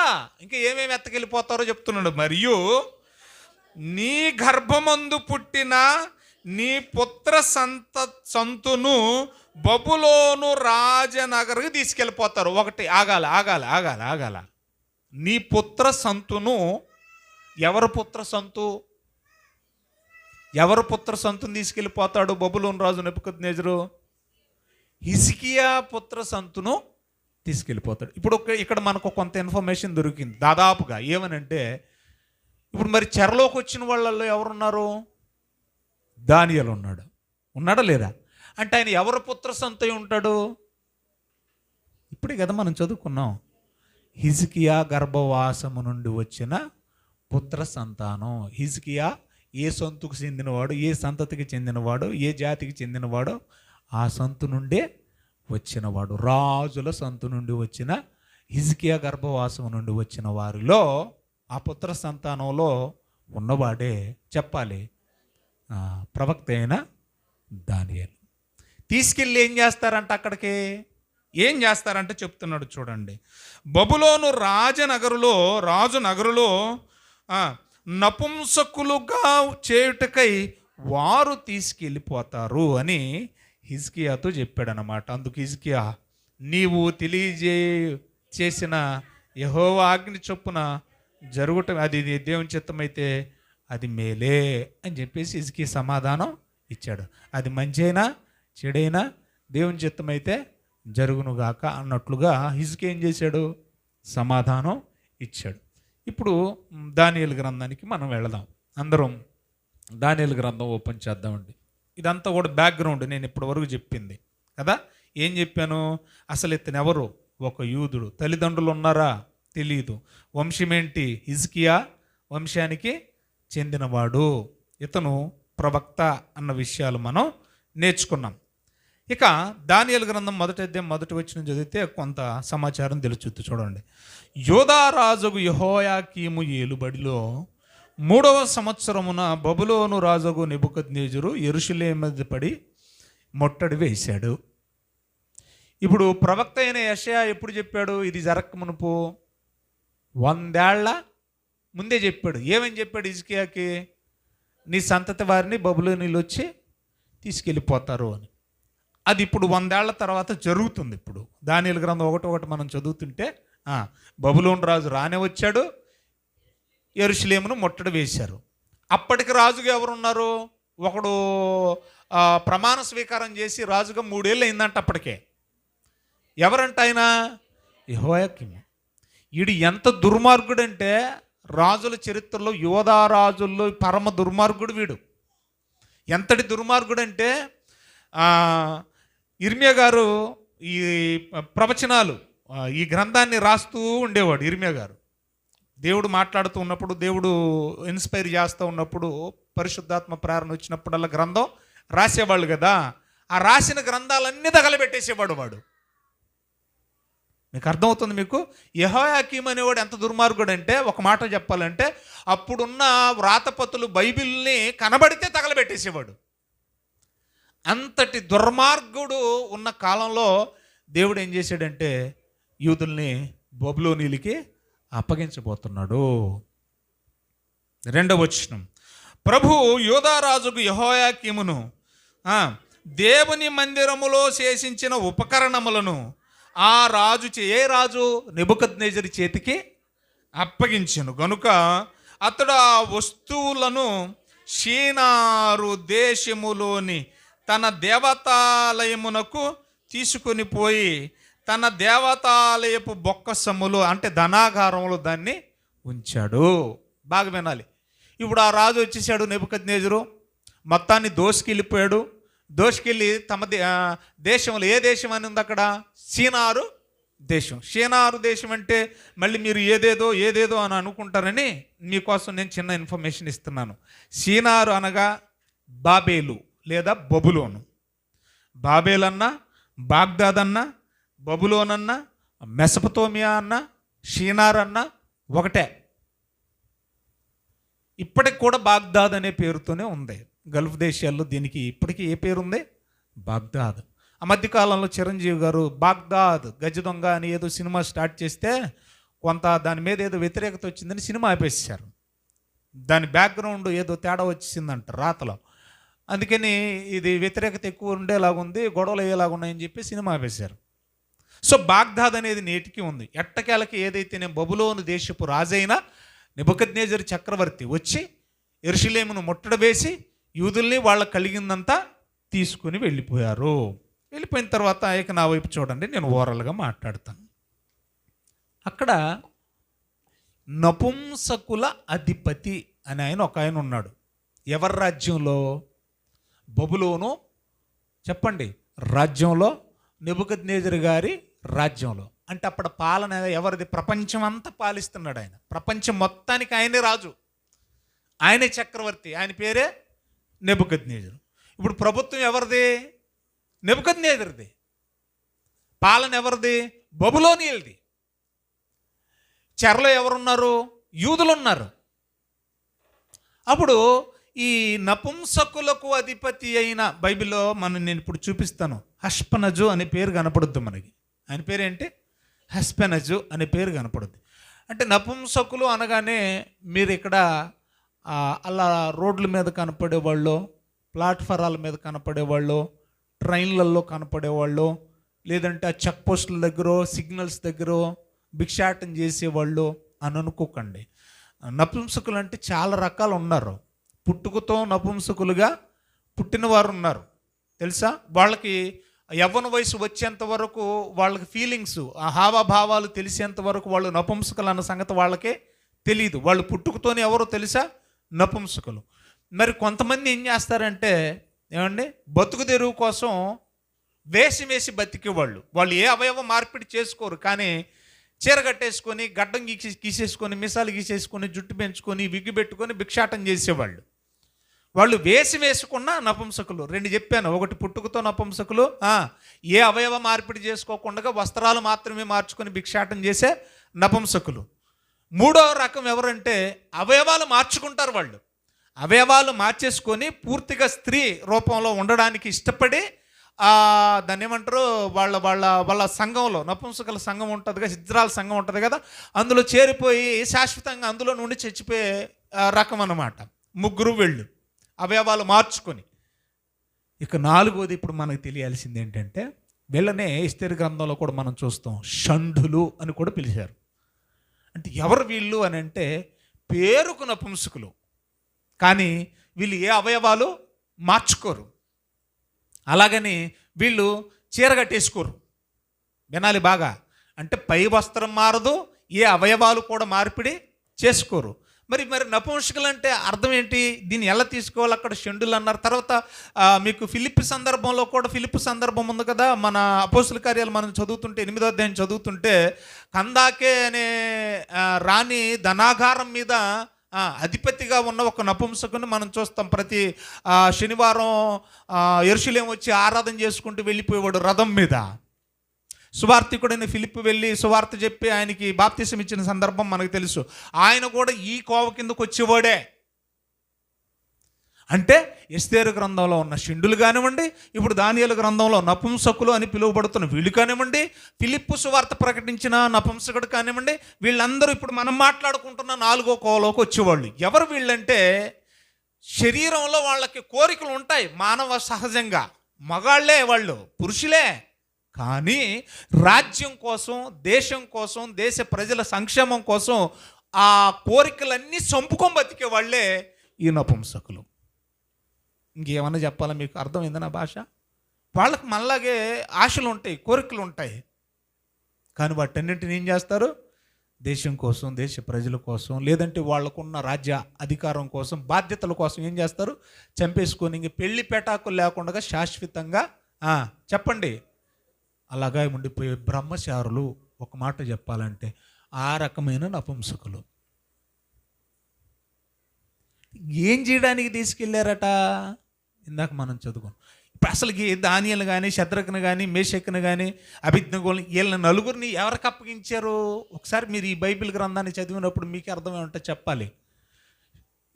Speaker 1: ఇంకా ఏమేమి ఎత్తకెళ్ళిపోతారో చెప్తున్నాడు. మరియు నీ గర్భమందు పుట్టిన నీ పుత్ర సంతును బబులోను రాజనగర్కి తీసుకెళ్ళిపోతారు. ఒకటి ఆగాల. నీ పుత్ర సంతును, ఎవరు పుత్ర సంతుని తీసుకెళ్ళిపోతాడు బబులోను రాజు నెబుకద్నెజరు? హిజ్కియా పుత్ర సంతును తీసుకెళ్ళిపోతాడు. ఇప్పుడు ఇక్కడ మనకు కొంత ఇన్ఫర్మేషన్ దొరికింది దాదాపుగా. ఏమనంటే ఇప్పుడు మరి చెరలోకి వచ్చిన వాళ్ళల్లో ఎవరున్నారు? దానియేలు ఉన్నాడా లేదా? అంటే ఆయన ఎవరు పుత్ర సంతతి ఉంటాడు? ఇప్పుడే కదా మనం చదువుకున్నాం. హిజ్కియా గర్భవాసము నుండి వచ్చిన పుత్ర సంతానం. హిజ్కియా ఏ సొంతుకు చెందినవాడు, ఏ సంతతికి చెందినవాడు, ఏ జాతికి చెందినవాడు, ఆ సంతు నుండే వచ్చినవాడు. రాజుల సంతు నుండి వచ్చిన హిజ్కియా గర్భవాసం నుండి వచ్చిన వారిలో, ఆ పుత్ర సంతానంలో ఉన్నవాడే చెప్పాలి ప్రవక్త అయిన దానియేలు. తీసుకెళ్ళి ఏం చేస్తారంట అక్కడికి? ఏం చేస్తారంటే చెప్తున్నాడు చూడండి. బబులోను రాజు నగరులో నపుంసకులుగా చేయుటకై వారు తీసుకెళ్ళిపోతారు అని హిజ్కియాతో చెప్పాడనమాట. అందుకు హిజ్కియా, నీవు చేసిన యెహోవా ఆజ్ఞ చొప్పున జరుగుట అది దేవుని చిత్తమైతే అది మేలే అని చెప్పేసి హిజ్కియా సమాధానం ఇచ్చాడు. అది మంచి అయినా చెడైనా దేవుని చిత్తమైతే జరుగునుగాక అన్నట్లుగా హిజ్కియా ఏం చేశాడు? సమాధానం ఇచ్చాడు. ఇప్పుడు దానియేలు గ్రంథానికి మనం వెళదాం. అందరం దానియేలు గ్రంథం ఓపెన్ చేద్దామండి. ఇదంతా కూడా బ్యాక్గ్రౌండ్ నేను ఇప్పటివరకు చెప్పింది కదా. ఏం చెప్పాను? అసలు ఇతను ఎవరు? ఒక యూదుడు. తల్లిదండ్రులు ఉన్నారా? తెలియదు. వంశమేంటి? హిజ్కియా వంశానికి చెందినవాడు. ఇతను ప్రవక్త అన్న విషయాలు మనం నేర్చుకున్నాం. ఇక దానియేలు గ్రంథం మొదటి వచనం చదివితే కొంత సమాచారం తెలుస్తుంది. చూడండి. యోధారాజుకు యెహోయాకీము ఏలుబడిలో 3వ సంవత్సరమున బబులోను రాజుకు నెబుకద్నెజరు యెరూషలేము మీద పడి ముట్టడి వేశాడు. ఇప్పుడు ప్రవక్త అయిన యెషయా ఎప్పుడు చెప్పాడు? ఇది జరక్క మునుపు 100 ఏళ్ల ముందే చెప్పాడు. ఏమని చెప్పాడు హిజ్కియాకి? నీ సంతతి వారిని బబులోనీలు వచ్చి తీసుకెళ్ళిపోతారు అని. అది ఇప్పుడు 100 ఏళ్ల తర్వాత జరుగుతుంది. ఇప్పుడు దానియేలు గ్రంథం ఒకటి మనం చదువుతుంటే బబులోను రాజు రానే వచ్చాడు, యెరూషలేమును ముట్టడి వేశారు. అప్పటికి రాజుగా ఎవరున్నారు? ఒకడు ప్రమాణ స్వీకారం చేసి రాజుగా 3 ఏళ్ళు అయిందంట అప్పటికే. ఎవరంట ఆయన? యెహోయాకీము. వీడు ఎంత దుర్మార్గుడంటే రాజుల చరిత్రలో, యోధా రాజుల్లో పరమ దుర్మార్గుడు వీడు. ఎంతటి దుర్మార్గుడంటే ఇర్మియా గారు ఈ ప్రవచనాలు ఈ గ్రంథాన్ని రాస్తూ ఉండేవాడు. ఇర్మియా గారు దేవుడు మాట్లాడుతూ ఉన్నప్పుడు, దేవుడు ఇన్స్పైర్ చేస్తూ ఉన్నప్పుడు, పరిశుద్ధాత్మ ప్రేరణ వచ్చినప్పుడల్లా గ్రంథం రాసేవాళ్ళు కదా. ఆ రాసిన గ్రంథాలన్నీ తగలబెట్టేసేవాడు వాడు. మీకు అర్థమవుతుంది మీకు? యెహోయాకీము అనేవాడు ఎంత దుర్మార్గుడు అంటే, ఒక మాట చెప్పాలంటే, అప్పుడున్న వ్రాతపతులు బైబిల్ని కనబడితే తగలబెట్టేసేవాడు. అంతటి దుర్మార్గుడు ఉన్న కాలంలో దేవుడు ఏం చేశాడంటే యూదుల్ని బబులోనీలకి అప్పగించబోతున్నాడు. 2వ వచనం. ప్రభు యోధారాజుకు యెహోయాకీమును దేవుని మందిరములో శేషించిన ఉపకరణములను ఆ రాజు ఏ రాజు? నెబుకద్నెజరు చేతికి అప్పగించెను గనుక అతడు ఆ వస్తువులను షీనారు దేశములోని తన దేవతాలయమునకు తీసుకొని పోయి తన దేవతాలయపు బొక్కసములు అంటే ధనాగారంలో దాన్ని ఉంచాడు. బాగా వినాలి. ఇప్పుడు ఆ రాజు వచ్చేసాడు నెబుకద్నెజరు, మొత్తాన్ని దోసుకెళ్ళిపోయాడు. దోసుకెళ్ళి తమ దేశంలో, ఏ దేశం అని ఉంది అక్కడ? షీనారు దేశం. షీనారు దేశం అంటే మళ్ళీ మీరు ఏదేదో అని అనుకుంటారని మీకోసం నేను చిన్న ఇన్ఫర్మేషన్ ఇస్తున్నాను. షీనారు అనగా బాబేలు లేదా బబులోను. బాబేల్ అన్నా, బాగ్దాద్ అన్నా, బబులోన్ అన్నా, మెసపతోమియా అన్నా, షీనార్ అన్నా ఒకటే. ఇప్పటికి కూడా బాగ్దాద్ అనే పేరుతోనే ఉంది. గల్ఫ్ దేశాల్లో దీనికి ఇప్పటికీ ఏ పేరు ఉంది? బాగ్దాద్. ఆ మధ్యకాలంలో చిరంజీవి గారు బాగ్దాద్ గజ దొంగ అని ఏదో సినిమా స్టార్ట్ చేస్తే కొంత దాని మీద ఏదో వ్యతిరేకత వచ్చిందని సినిమా ఆపేసారు. దాని బ్యాక్గ్రౌండ్ ఏదో తేడా వచ్చేసిందంట రాతలో. అందుకని ఇది వ్యతిరేకత ఎక్కువ ఉండేలాగుంది, గొడవలు అయ్యేలాగా ఉన్నాయని చెప్పి సినిమా ఆపేశారు. సో బాగ్దాద్ అనేది నేటికి ఉంది. ఎట్టకేలకి ఏదైతే నేను బబులోను దేశపు రాజైన నెబుకద్నెజరు చక్రవర్తి వచ్చి యెరూషలేమును ముట్టడి వేసి యూదుల్ని వాళ్ళకి కలిగిందంతా తీసుకుని వెళ్ళిపోయారు. వెళ్ళిపోయిన తర్వాత ఇక నా వైపు చూడండి, నేను ఓరల్గా మాట్లాడతాను. అక్కడ నపుంసకుల అధిపతి అని ఒక ఆయన ఉన్నాడు. ఎవరి రాజ్యంలో? బబులోను చెప్పండి రాజ్యంలో, నెబుకద్నెజరు గారి రాజ్యంలో. అంటే అప్పుడు పాలన ఎవరిది? ప్రపంచం అంతా పాలిస్తున్నాడు ఆయన. ప్రపంచం మొత్తానికి ఆయనే రాజు, ఆయనే చక్రవర్తి. ఆయన పేరే నెబుకద్నెజరు. ఇప్పుడు ప్రభుత్వం ఎవరిది? నెబుకద్నెజరుది. పాలన ఎవరిది? బబులోనీయులది. చెరలో ఎవరున్నారు? యూదులు ఉన్నారు. అప్పుడు ఈ నపుంసకులకు అధిపతి అయిన బైబిల్లో నేను ఇప్పుడు చూపిస్తాను. హష్పనజు అనే పేరు కనపడుద్ది మనకి. ఆయన పేరేంటి? హస్పెనజు అనే పేరు కనపడుద్ది. అంటే నపుంసకులు అనగానే మీరు ఇక్కడ అలా రోడ్ల మీద కనపడేవాళ్ళు, ప్లాట్ఫారాల మీద కనపడేవాళ్ళు, ట్రైన్లలో కనపడేవాళ్ళు, లేదంటే ఆ చెక్ పోస్టుల దగ్గర, సిగ్నల్స్ దగ్గర భిక్షాటం చేసేవాళ్ళు అని అనుకోకండి. నపుంసకులు అంటే చాలా రకాలు ఉన్నారు. పుట్టుకతో నపుంసకులుగా పుట్టిన వారు ఉన్నారు, తెలుసా? వాళ్ళకి యవ్వన వయసు వచ్చేంత వరకు వాళ్ళకి ఫీలింగ్స్, ఆ హావభావాలు తెలిసేంత వరకు వాళ్ళు నపుంసకులు అన్న సంగతి వాళ్ళకే తెలియదు. వాళ్ళు పుట్టుకతోనే ఎవరో తెలుసా? నపుంసకులు. మరి కొంతమంది ఏం చేస్తారంటే, ఏమండి, బతుకు తెరువు కోసం వేసి వేసి బతికేవాళ్ళు. వాళ్ళు ఏ అవయవ మార్పిడి చేసుకోరు, కానీ చీర కట్టేసుకొని, గడ్డం గీసేసుకొని, మిసాలు గీసేసుకొని, జుట్టు పెంచుకొని, విగ్గు పెట్టుకొని భిక్షాటం చేసేవాళ్ళు. వాళ్ళు వేసి వేసుకున్న నపుంసకులు. రెండు చెప్పాను. ఒకటి పుట్టుకతో నపుంసకులు, ఏ అవయవ మార్పిడి చేసుకోకుండా వస్త్రాలు మాత్రమే మార్చుకొని భిక్షాటం చేసే నపుంసకులు. మూడవ రకం ఎవరంటే అవయవాలు మార్చుకుంటారు. వాళ్ళు అవయవాలు మార్చేసుకొని పూర్తిగా స్త్రీ రూపంలో ఉండడానికి ఇష్టపడి దాన్ని ఏమంటారు, వాళ్ళ వాళ్ళ వాళ్ళ సంఘంలో, నపుంసకుల సంఘం ఉంటుంది కదా, హిజ్రాల సంఘం ఉంటుంది కదా, అందులో చేరిపోయి శాశ్వతంగా అందులో నుండి చచ్చిపోయే రకం అన్నమాట. ముగ్గురు వెళ్ళు అవయవాలు మార్చుకొని. ఇక నాలుగోది ఇప్పుడు మనకు తెలియాల్సింది ఏంటంటే, వీళ్ళనే ఎస్తేరు గ్రంథంలో కూడా మనం చూస్తాం, షంఢులు అని కూడా పిలిచారు. అంటే ఎవరు వీళ్ళు అని అంటే, పేరుకు నపుంసకులు, కానీ వీళ్ళు ఏ అవయవాలు మార్చుకోరు. అలాగని వీళ్ళు చీర కట్టేసుకోరు. వినాలి బాగా. అంటే పై వస్త్రం మారదు, ఏ అవయవాలు కూడా మార్పిడి చేసుకోరు. మరి నపుంసకులు అంటే అర్థం ఏంటి? దీన్ని ఎలా తీసుకోవాలి? అక్కడ షండులు అన్నారు. తర్వాత మీకు ఫిలిప్ సందర్భం ఉంది కదా, మన అపోస్తుల కార్యాలు మనం చదువుతుంటే 8వ అధ్యాయం చదువుతుంటే, కందాకే అనే రాణి ధనాగారం మీద అధిపతిగా ఉన్న ఒక నపుంసకుని మనం చూస్తాం. ప్రతి శనివారం యెరూషలేము వచ్చి ఆరాధన చేసుకుంటూ వెళ్ళిపోయేవాడు రథం మీద. సువార్తికుడైన ఫిలిప్ వెళ్ళి సువార్త చెప్పి ఆయనకి బాప్తిసం ఇచ్చిన సందర్భం మనకు తెలుసు. ఆయన కూడా ఈ కోవ కిందకు వచ్చేవాడే. అంటే ఎస్తేరు గ్రంథంలో ఉన్న షండులు కానివ్వండి, ఇప్పుడు దానియేలు గ్రంథంలో నపుంసకులు అని పిలువబడుతున్న వీళ్ళు కానివ్వండి, ఫిలిప్పు సువార్త ప్రకటించిన నపుంసకుడు కానివ్వండి, వీళ్ళందరూ ఇప్పుడు మనం మాట్లాడుకుంటున్న 4వ కోవలోకి వచ్చేవాళ్ళు. ఎవరు వీళ్ళంటే, శరీరంలో వాళ్ళకి కోరికలు ఉంటాయి మానవ సహజంగా, మగాళ్లే వాళ్ళు, పురుషులే. కానీ రాజ్యం కోసం, దేశం కోసం, దేశ ప్రజల సంక్షేమం కోసం ఆ కోరికలన్నీ చంపుకొని బతికే వాళ్ళే ఈ నపుంసకులు. ఇంకేమన్నా చెప్పాలా మీకు? అర్థమైంది నా భాష? వాళ్ళకి మనలాగే ఆశలు ఉంటాయి, కోరికలు ఉంటాయి, కానీ వాటన్నింటిని ఏం చేస్తారు? దేశం కోసం, దేశ ప్రజల కోసం, లేదంటే వాళ్ళకున్న రాజ్య అధికారం కోసం, బాధ్యతల కోసం ఏం చేస్తారు? చంపేసుకొని ఇంక పెళ్లి పెటాకులు లేకుండా శాశ్వతంగా చెప్పండి అలాగా ఉండిపోయే బ్రహ్మచారులు. ఒక మాట చెప్పాలంటే ఆ రకమైన నపుంసకులు. ఏం చేయడానికి తీసుకెళ్ళారట? ఇందాక మనం చదువుకున్నాం. ఇప్పుడు అసలుకి దానియేలు కానీ, శద్రకుని కానీ, మేషకుని కానీ, అబేద్నెగోని, వీళ్ళ నలుగురిని ఎవరికి అప్పగించారు? ఒకసారి మీరు ఈ బైబిల్ గ్రంథాన్ని చదివినప్పుడు మీకు అర్థమై ఉంటే చెప్పాలి.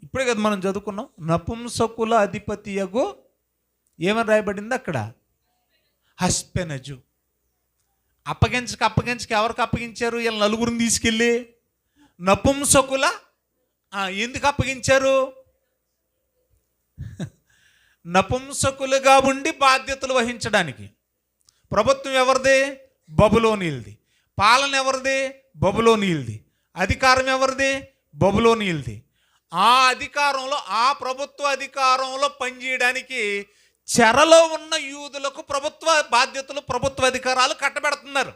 Speaker 1: ఇప్పుడే కదా మనం చదువుకున్నాం, నపుంసకుల అధిపతియగు ఏమని రాయబడింది అక్కడ? హస్పెనజు. అప్పగించక ఎవరికి అప్పగించారు? వీళ్ళ నలుగురిని తీసుకెళ్ళి నపుంసకుల ఎందుకు అప్పగించారు? నపుంసకులుగా ఉండి బాధ్యతలు వహించడానికి. ప్రభుత్వం ఎవరిది? బబులోనీయులది. పాలన ఎవరిది? బబులోనీయులది. అధికారం ఎవరిది? బబులోనీయులది. ఆ అధికారంలో, ఆ ప్రభుత్వ అధికారంలో పనిచేయడానికి చెరలో ఉన్న యూదులకు ప్రభుత్వ బాధ్యతలు, ప్రభుత్వ అధికారాలు కట్టబెడుతున్నారు.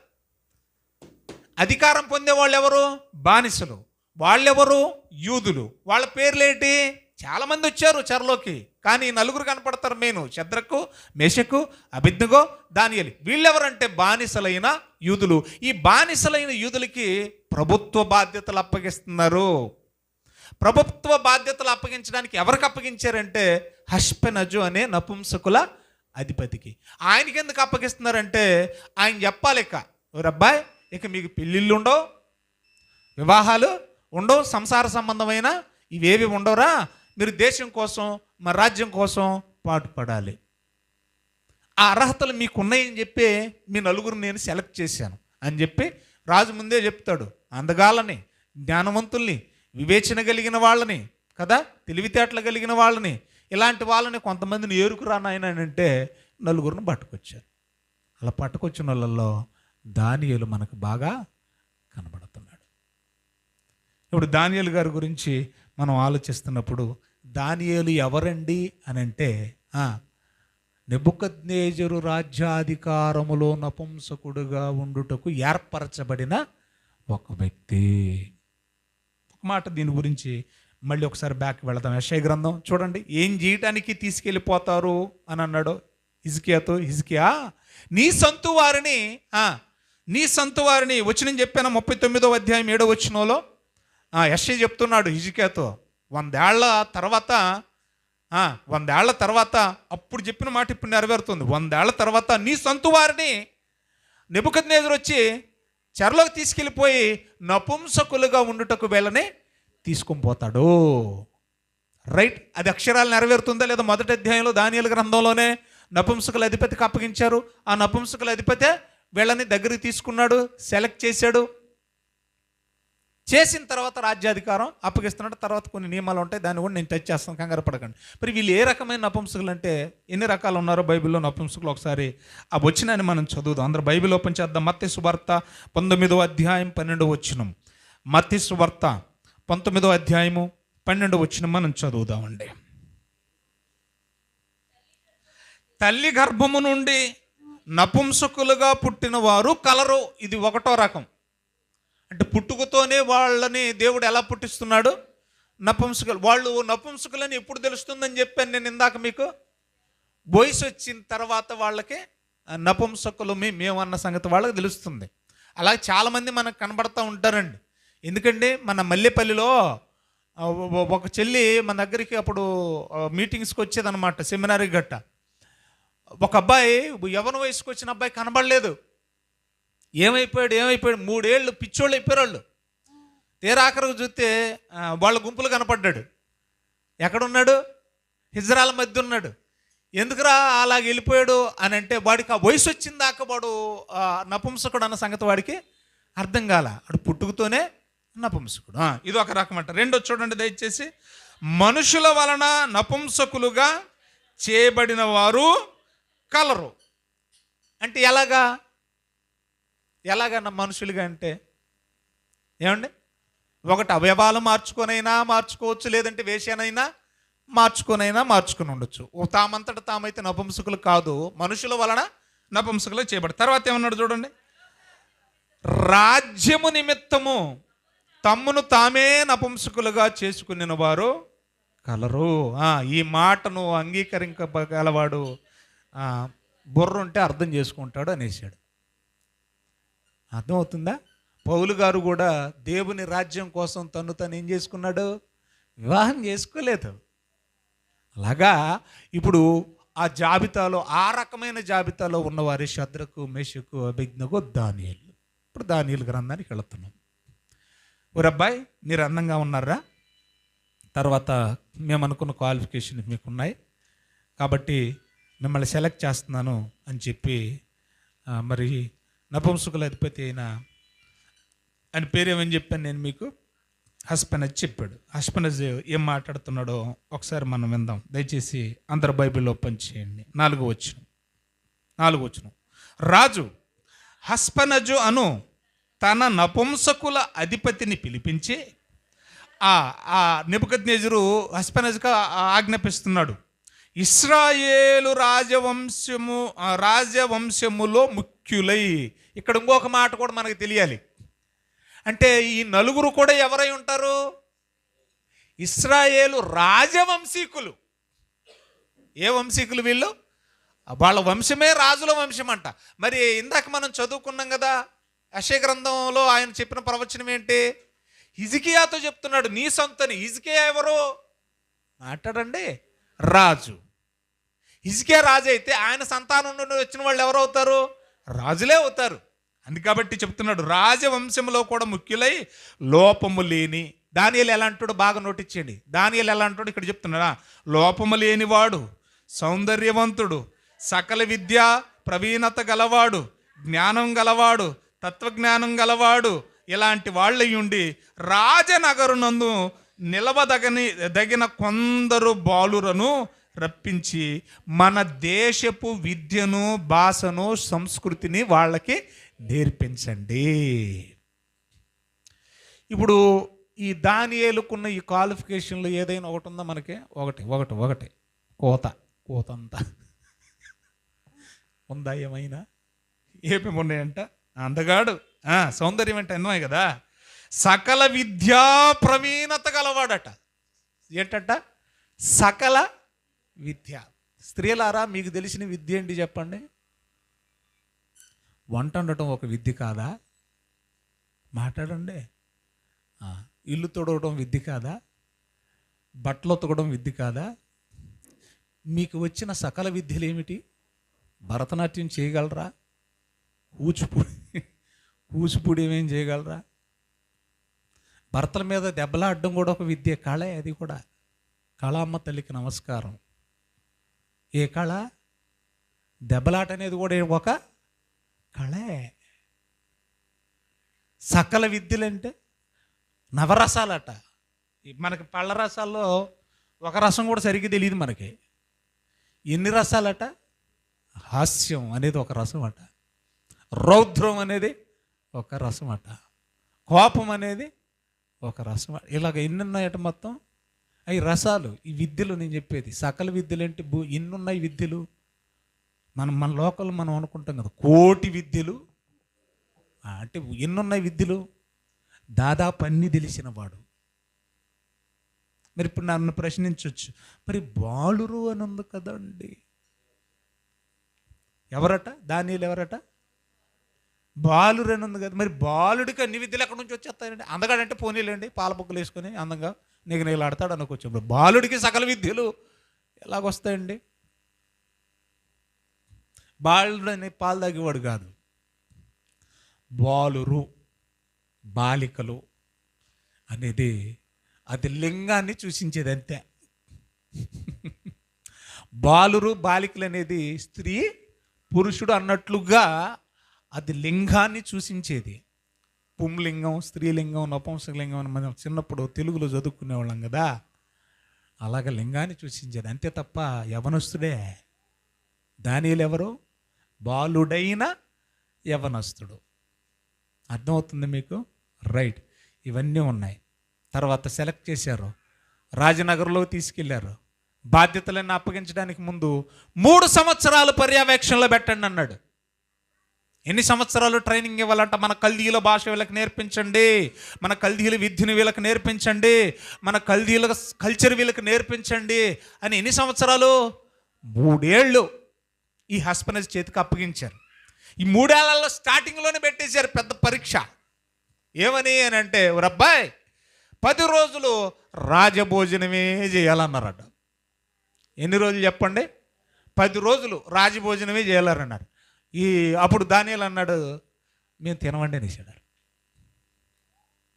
Speaker 1: అధికారం పొందే వాళ్ళు ఎవరు? బానిసలు. వాళ్ళెవరు? యూదులు. వాళ్ళ పేర్లేంటి? చాలామంది వచ్చారు చెరలోకి, కానీ నలుగురు కనపడతారు మెయిన్: షద్రకు, మేషకు, అబేద్నెగో, దానియేలు. వీళ్ళెవరంటే బానిసలైన యూదులు. ఈ బానిసలైన యూదులకి ప్రభుత్వ బాధ్యతలు అప్పగిస్తున్నారు. ప్రభుత్వ బాధ్యతలు అప్పగించడానికి ఎవరికి అప్పగించారంటే హష్పెనజు అనే నపుంసకుల అధిపతికి. ఆయనకి ఎందుకు అప్పగిస్తున్నారంటే ఆయన చెప్పాలి, ఇక రబ్బాయ్ ఇక మీకు పెళ్ళిళ్ళు ఉండవు, వివాహాలు ఉండవు, సంసార సంబంధమైన ఇవేవి ఉండవురా, మీరు దేశం కోసం మా రాజ్యం కోసం పాటుపడాలి. ఆ అర్హతలు మీకు ఉన్నాయని చెప్పి మీ నలుగురు నేను సెలెక్ట్ చేశాను అని చెప్పి రాజు ముందే చెప్తాడు. అందగాళ్ళని, జ్ఞానవంతుల్ని, వివేచన కలిగిన వాళ్ళని, కదా, తెలివితేటలు కలిగిన వాళ్ళని, ఇలాంటి వాళ్ళని కొంతమందిని ఏరుకురానాయన అంటే నలుగురిని పట్టుకొచ్చారు. అలా పట్టుకొచ్చిన వాళ్ళల్లో దానియేలు మనకు బాగా కనబడుతున్నాడు. ఇప్పుడు దానియేలు గారి గురించి మనం ఆలోచిస్తున్నప్పుడు దానియేలు ఎవరండి అని అంటే నెబుకద్నెజరు రాజ్యాధికారములో నపుంసకుడుగా ఉండుటకు ఏర్పరచబడిన ఒక వ్యక్తి. ఒక మాట దీని గురించి మళ్ళీ ఒకసారి బ్యాక్ వెళదాం. యెషయా గ్రంథం చూడండి. ఏం చేయటానికి తీసుకెళ్ళిపోతారు అని అన్నాడు హిజ్కియాతో. హిజ్కియా, నీ సంతు వారిని వచ్చిన చెప్పాను 39వ అధ్యాయం 7వ వచనంలో యెషయా చెప్తున్నాడు హిజ్కియాతో. 100 ఏళ్ల తర్వాత అప్పుడు చెప్పిన మాట ఇప్పుడు నెరవేరుతుంది. 100 ఏళ్ల తర్వాత నీ సంతు వారిని నెబుకద్నెజరు వచ్చి చెరలోకి తీసుకెళ్ళిపోయి నపుంసకులుగా ఉండుటకు వీళ్ళని తీసుకొని పోతాడు. రైట్, అది అక్షరాలు నెరవేరుతుందా లేదా? మొదటి అధ్యాయంలో దానియేలు గ్రంథంలోనే నపుంసకుల అధిపతికి అప్పగించారు. ఆ నపుంసకుల అధిపతే వీళ్ళని దగ్గరికి తీసుకున్నాడు, సెలెక్ట్ చేశాడు. చేసిన తర్వాత రాజ్యాధికారం అప్పగిస్తున్నాడు. తర్వాత కొన్ని నియమాలు ఉంటాయి, దాన్ని కూడా నేను టచ్ చేస్తాను, కంగారు పడకండి. మరి వీళ్ళు ఏ రకమైన నపుంసకులు అంటే ఎన్ని రకాలు ఉన్నారో బైబిల్లో నపుంసకులు ఒకసారి ఆ వచనాన్ని మనం చదువుదాం. అందరూ బైబిల్ ఓపెన్ చేద్దాం. మత్తయి సువార్త 19వ అధ్యాయం 12వ వచనం. మత్తయి సువార్త 19వ అధ్యాయము 12వ వచనం మనం చదువుదామండి. తల్లి గర్భము నుండి నపుంసకులుగా పుట్టిన వారు కలరు. ఇది ఒకటో రకం. అంటే పుట్టుకతోనే వాళ్ళని దేవుడు ఎలా పుట్టిస్తున్నాడు? నపుంసకులు. వాళ్ళు నపుంసకులని ఎప్పుడు తెలుస్తుందని చెప్పాను నేను ఇందాక మీకు. వయసు వచ్చిన తర్వాత వాళ్ళకి నపుంసకులు మేమన్న సంగతి వాళ్ళకి తెలుస్తుంది. అలాగే చాలామంది మనకు కనబడుతూ ఉంటారండి. ఎందుకంటే మన మల్లెపల్లిలో ఒక చెల్లి మన దగ్గరికి అప్పుడు మీటింగ్స్కి వచ్చేదన్నమాట, సెమినారీ గట్ట. ఒక అబ్బాయి, యవ్వన వయసుకు వచ్చిన అబ్బాయి కనబడలేదు. ఏమైపోయాడు 3 ఏళ్ళు పిచ్చోళ్ళు అయిపోయారు వాళ్ళు. తీరాఖరకు చూస్తే వాళ్ళ గుంపులు కనపడ్డాడు. ఎక్కడున్నాడు? హిజ్రాల మధ్య ఉన్నాడు. ఎందుకురా అలాగ వెళ్ళిపోయాడు అని అంటే వాడికి ఆ వయసు వచ్చిన దాకా వాడు నపుంసకుడు అన్న సంగతి వాడికి అర్థం కాల. వాడు పుట్టుకతోనే నపుంసకుడు. ఇది ఒక రకం అంట. రెండో చూడండి దయచేసి. మనుషుల వలన నపుంసకులుగా చేయబడిన వారు కలరు. అంటే ఎలాగా మనుషులుగా అంటే ఏమండి? ఒకటి అవయవాలు మార్చుకోవచ్చు, లేదంటే వేషనైనా మార్చుకొని ఉండొచ్చు. తామంతట తామైతే నపుంసకులు కాదు, మనుషుల వలన నపుంసకులు చేయబడి. తర్వాత ఏమన్నాడు చూడండి. రాజ్యము నిమిత్తము తమ్మును తామే నపుంసకులుగా చేసుకుని వారు కలరు. ఈ మాటను అంగీకరించగలవాడు బుర్ర ఉంటే అర్థం చేసుకుంటాడు అనేసాడు. అర్థమవుతుందా? పౌలు గారు కూడా దేవుని రాజ్యం కోసం తను ఏం చేసుకున్నాడు? వివాహం చేసుకోలేదు. అలాగా ఇప్పుడు ఆ జాబితాలో, ఆ రకమైన జాబితాలో ఉన్నవారి షద్రకు, మేషకు, అబేద్నెగో, దానియేలు. ఇప్పుడు దానియేలు గ్రంథానికి వెళుతున్నాం. ఊరబ్బాయి మీరు అందంగా ఉన్నారా? తర్వాత మేము అనుకున్న క్వాలిఫికేషన్ మీకున్నాయి కాబట్టి మిమ్మల్ని సెలెక్ట్ చేస్తున్నాను అని చెప్పి మరి నపుంసకుల అధిపతి అయిన ఆయన పేరేమని చెప్పాను నేను మీకు? హష్పెనజ్ చెప్పాడు. హష్పెనజ్ ఏం మాట్లాడుతున్నాడో ఒకసారి మనం విందాం దయచేసి. అందరు బైబిల్ ఓపెన్ చేయండి. 4వ వచనం. రాజు హష్పెనజు అను తన నపుంసకుల అధిపతిని పిలిపించి నెబుకద్నెజరు హష్పెనజ్గా ఆజ్ఞాపిస్తున్నాడు. ఇశ్రాయేలు రాజవంశములో ముఖ్యులై. ఇక్కడ ఇంకొక మాట కూడా మనకు తెలియాలి. అంటే ఈ నలుగురు కూడా ఎవరై ఉంటారు? ఇశ్రాయేలు రాజవంశీకులు. ఏ వంశీకులు వీళ్ళు? వాళ్ళ వంశమే రాజుల వంశం అంట. మరి ఇందాక మనం చదువుకున్నాం కదా, యెషయా గ్రంథంలో ఆయన చెప్పిన ప్రవచనం ఏంటి? హిజ్కియాతో చెప్తున్నాడు, నీ సొంతని. హిజ్కియా ఎవరు మాట్లాడండి? రాజు. హిజ్కియా రాజు అయితే ఆయన సంతానం నుండి వచ్చిన వాళ్ళు ఎవరు అవుతారు? రాజులే అవుతారు. కాబట్టి చెప్తున్నాడు, రాజవంశంలో కూడా ముఖ్యులై లోపము లేని. దానియేలు ఎలా అంటాడు? బాగా నోటిచ్చేయండి. దానియేలు ఎలా అంటాడు? ఇక్కడ చెప్తున్నాడా, లోపము లేనివాడు, సౌందర్యవంతుడు, సకల విద్య ప్రవీణత గలవాడు, జ్ఞానం గలవాడు, తత్వజ్ఞానం గలవాడు, ఇలాంటి వాళ్ళయ్యుండి రాజనగరునందు దగిన కొందరు బాలురను రప్పించి మన దేశపు విద్యను, భాషను, సంస్కృతిని వాళ్ళకి నేర్పించండి. ఇప్పుడు ఈ దానియేలుకున్న ఈ క్వాలిఫికేషన్లు ఏదైనా ఒకటి ఉందా మనకి? ఒకటి కోత అంతా ఉందా? ఏమైనా ఏమేమి ఉన్నాయంట? అందగాడు, సౌందర్యం అంటే అన్నమే కదా. సకల విద్యా ప్రవీణత గలవాడట. ఏంటట? సకల విద్య. స్త్రీలారా, మీకు తెలిసిన విద్య ఏంటి చెప్పండి? వంట వండటం ఒక విద్య కాదా? మాట్లాడండి. ఇల్లు తొడవడం విద్య కాదా? బట్టలు ఉతకడం విద్య కాదా? మీకు వచ్చిన సకల విద్యలు ఏమిటి? భరతనాట్యం చేయగలరా? కూచిపూడి ఏమేం చేయగలరా? భర్తల మీద దెబ్బలాడడం కూడా ఒక విద్య, కళే. అది కూడా కళ. అమ్మ తల్లికి నమస్కారం. ఏ కళ? దెబ్బలాట అనేది కూడా ఒక కళే. సకల విద్యలంటే నవరసాలట. మనకి పళ్ళ రసాల్లో ఒక రసం కూడా సరిగ్గా తెలియదు మనకి. ఎన్ని రసాలట? హాస్యం అనేది ఒక రసం అట, రౌద్రం అనేది ఒక రసం అట, కోపం అనేది ఒక రసం. ఇలాగ ఎన్ని ఉన్నాయట మొత్తం? అవి రసాలు. ఈ విద్యలు నేను చెప్పేది సకల విద్యలు అంటే ఎన్ని ఉన్నాయి విద్యలు? మన లోకల్ మనం అనుకుంటాం కదా, కోటి విద్యలు అంటే ఎన్నున్నాయి విద్యలు? దాదాపు అన్నీ తెలిసిన వాడు. మరి ఇప్పుడు నన్ను ప్రశ్నించవచ్చు, మరి బాలురు అని ఉంది కదండి, ఎవరట? దానియేలు ఎవరట? బాలురు అని ఉంది కదా. మరి బాలుడికి అన్ని విద్యలు ఎక్కడి నుంచి వచ్చేస్తాయండి? అందగాడంటే పోనీలేండి, పాల బుక్కలు వేసుకొని అందంగా నీలాడతాడు అనుకోవచ్చు. ఇప్పుడు బాలుడికి సకల విద్యలు ఎలాగొస్తాయండి? బాలుడు అనే పాలు తాగేవాడు కాదు. బాలురు, బాలికలు అనేది అది లింగాన్ని సూచించేది అంతే. బాలురు, బాలికలు అనేది స్త్రీ, పురుషుడు అన్నట్లుగా అది లింగాన్ని సూచించేది. పుంలింగం, స్త్రీలింగం, నపుంసకలింగం అని మనం చిన్నప్పుడు తెలుగులో చదువుకునేవాళ్ళం కదా. అలాగ లింగాన్ని సూచించేది అంతే తప్ప యవనస్తుడే. దానియేలు ఎవరు? బాలుడైన యవనస్తుడు. అర్థమవుతుంది మీకు? రైట్. ఇవన్నీ ఉన్నాయి. తర్వాత సెలెక్ట్ చేశారు, రాజనగర్లో తీసుకెళ్లారు. బాధ్యతలన్నీ అప్పగించడానికి ముందు 3 సంవత్సరాలు పర్యవేక్షణలో పెట్టండి అన్నాడు. ఎన్ని సంవత్సరాలు ట్రైనింగ్ ఇవ్వాలంట? మన కల్దీయుల భాష వీళ్ళకి నేర్పించండి, మన కల్దీయుల విద్యను వీళ్ళకి నేర్పించండి, మన కల్దీయుల కల్చర్ వీళ్ళకి నేర్పించండి అని. ఎన్ని సంవత్సరాలు? 3 ఏళ్ళు ఈ హస్బెనజ్ చేతికి అప్పగించారు. ఈ 3 ఏళ్లలో స్టార్టింగ్లోనే పెట్టేశారు పెద్ద పరీక్ష. ఏమని అని అంటే, రబ్బాయ్ 10 రోజులు రాజభోజనమే చేయాలన్నారట. ఎన్ని రోజులు చెప్పండి? 10 రోజులు రాజభోజనమే చేయాలన్నారు. అప్పుడు దానియేలు అన్నాడు, మేము తినవండి అనేసాడు.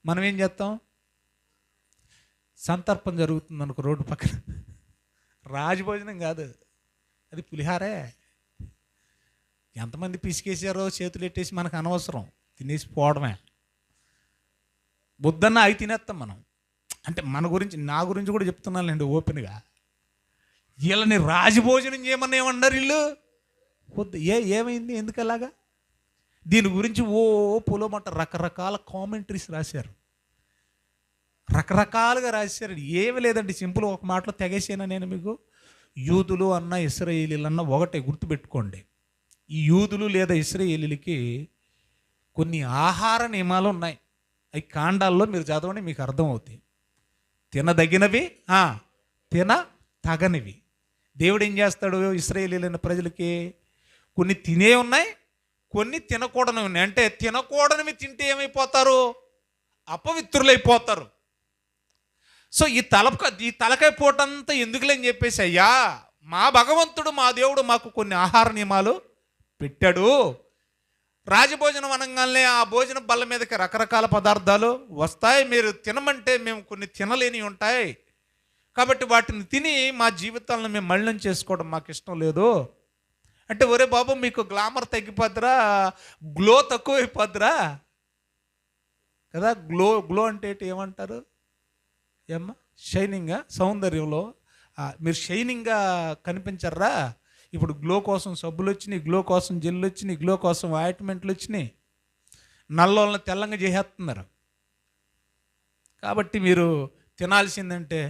Speaker 1: మనం ఏం చేస్తాం? సంతర్పణ జరుగుతుంది అనుకో రోడ్డు పక్కన, రాజభోజనం కాదు అది, పులిహారే. ఎంతమంది పిసికేసారో చేతులు ఎట్టేసి మనకు అనవసరం, తినేసి పోవడమే. బుద్ధన్న అవి తినేస్తాం మనం. అంటే మన గురించి, నా గురించి కూడా చెప్తున్నానండి ఓపెన్గా. వీళ్ళని రాజభోజనం చేయమని ఏమన్నారు వీళ్ళు? వద్దు. ఏమైంది? ఎందుకు అలాగా? దీని గురించి పొలమంట రకరకాల కామెంటరీస్ రాశారు, రకరకాలుగా రాశారు. ఏమి లేదండి, సింపుల్ ఒక మాటలో తెగేసాను నేను మీకు. యూదులు అన్న ఇశ్రాయేలీలు అన్న ఒకటే గుర్తుపెట్టుకోండి. ఈ యూదులు లేదా ఇశ్రాయేలీలకి కొన్ని ఆహార నియమాలు ఉన్నాయి. అవి కాండాల్లో మీరు చదవండి, మీకు అర్థమవుతాయి. తినదగినవి, తిన తగనివి. దేవుడు ఏం చేస్తాడు? ఇశ్రాయేలీయులైన ప్రజలకి కొన్ని తినే ఉన్నాయి, కొన్ని తినకూడనివి ఉన్నాయి. అంటే తినకూడనివి తింటే ఏమైపోతారు? అపవిత్రులైపోతారు. సో ఈ తలకాయ పూటంతా ఎందుకులేని చెప్పేసి, అయ్యా మా భగవంతుడు మా దేవుడు మాకు కొన్ని ఆహార నియమాలు పెట్టాడు. రాజభోజనం అనగానే ఆ భోజన బల్ల మీదకి రకరకాల పదార్థాలు వస్తాయి. మీరు తినమంటే మేము కొన్ని తినలేని ఉంటాయి. కాబట్టి వాటిని తిని మా జీవితాలను మేము మలినం చేసుకోవడం మాకు ఇష్టం లేదు అంటే, ఒరే బాబు మీకు గ్లామర్ తగ్గిపోద్దురా, గ్లో తక్కువైపోద్దురా కదా. గ్లో అంటే ఏమంటారు? ఏమ్మా, షైనింగ్గా, సౌందర్యంలో మీరు షైనింగ్గా కనిపించర్రా. ఇప్పుడు గ్లో కోసం సబ్బులు వచ్చినాయి, గ్లో కోసం జెల్లు వచ్చినాయి, గ్లో కోసం ఆయింట్మెంట్లు వచ్చినాయి, నల్లోళ్ళని తెల్లంగా చేసేస్తున్నారు. కాబట్టి మీరు తినాల్సిందంటే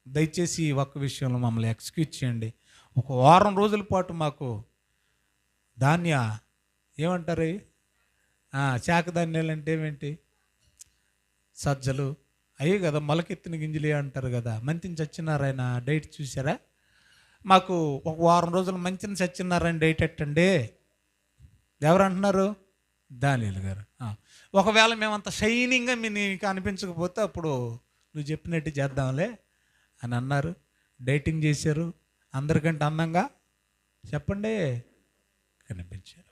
Speaker 1: దయచేసి ఒక్క విషయంలో మమ్మల్ని ఎక్స్క్యూజ్ చేయండి. ఒక వారం రోజుల పాటు మాకు ఏమంటారు శాఖధాన్యాలు అంటే ఏమేంటి? సజ్జలు అయ్యే కదా, మొలకెత్తిన గింజలే అంటారు కదా. మంతిని సత్యనారాయణ డైట్ చూసారా? మాకు ఒక వారం రోజులు మంచిని సత్యనారాయణ డైట్ ఎట్టండి. ఎవరు అంటున్నారు? దానియేలు గారు. ఒకవేళ మేమంత షైనింగ్గా నీకు అనిపించకపోతే అప్పుడు నువ్వు చెప్పినట్టు చేద్దాంలే అని అన్నారు. డైటింగ్ చేశారు, అందరికంటే అందంగా చెప్పండి కనిపించారు.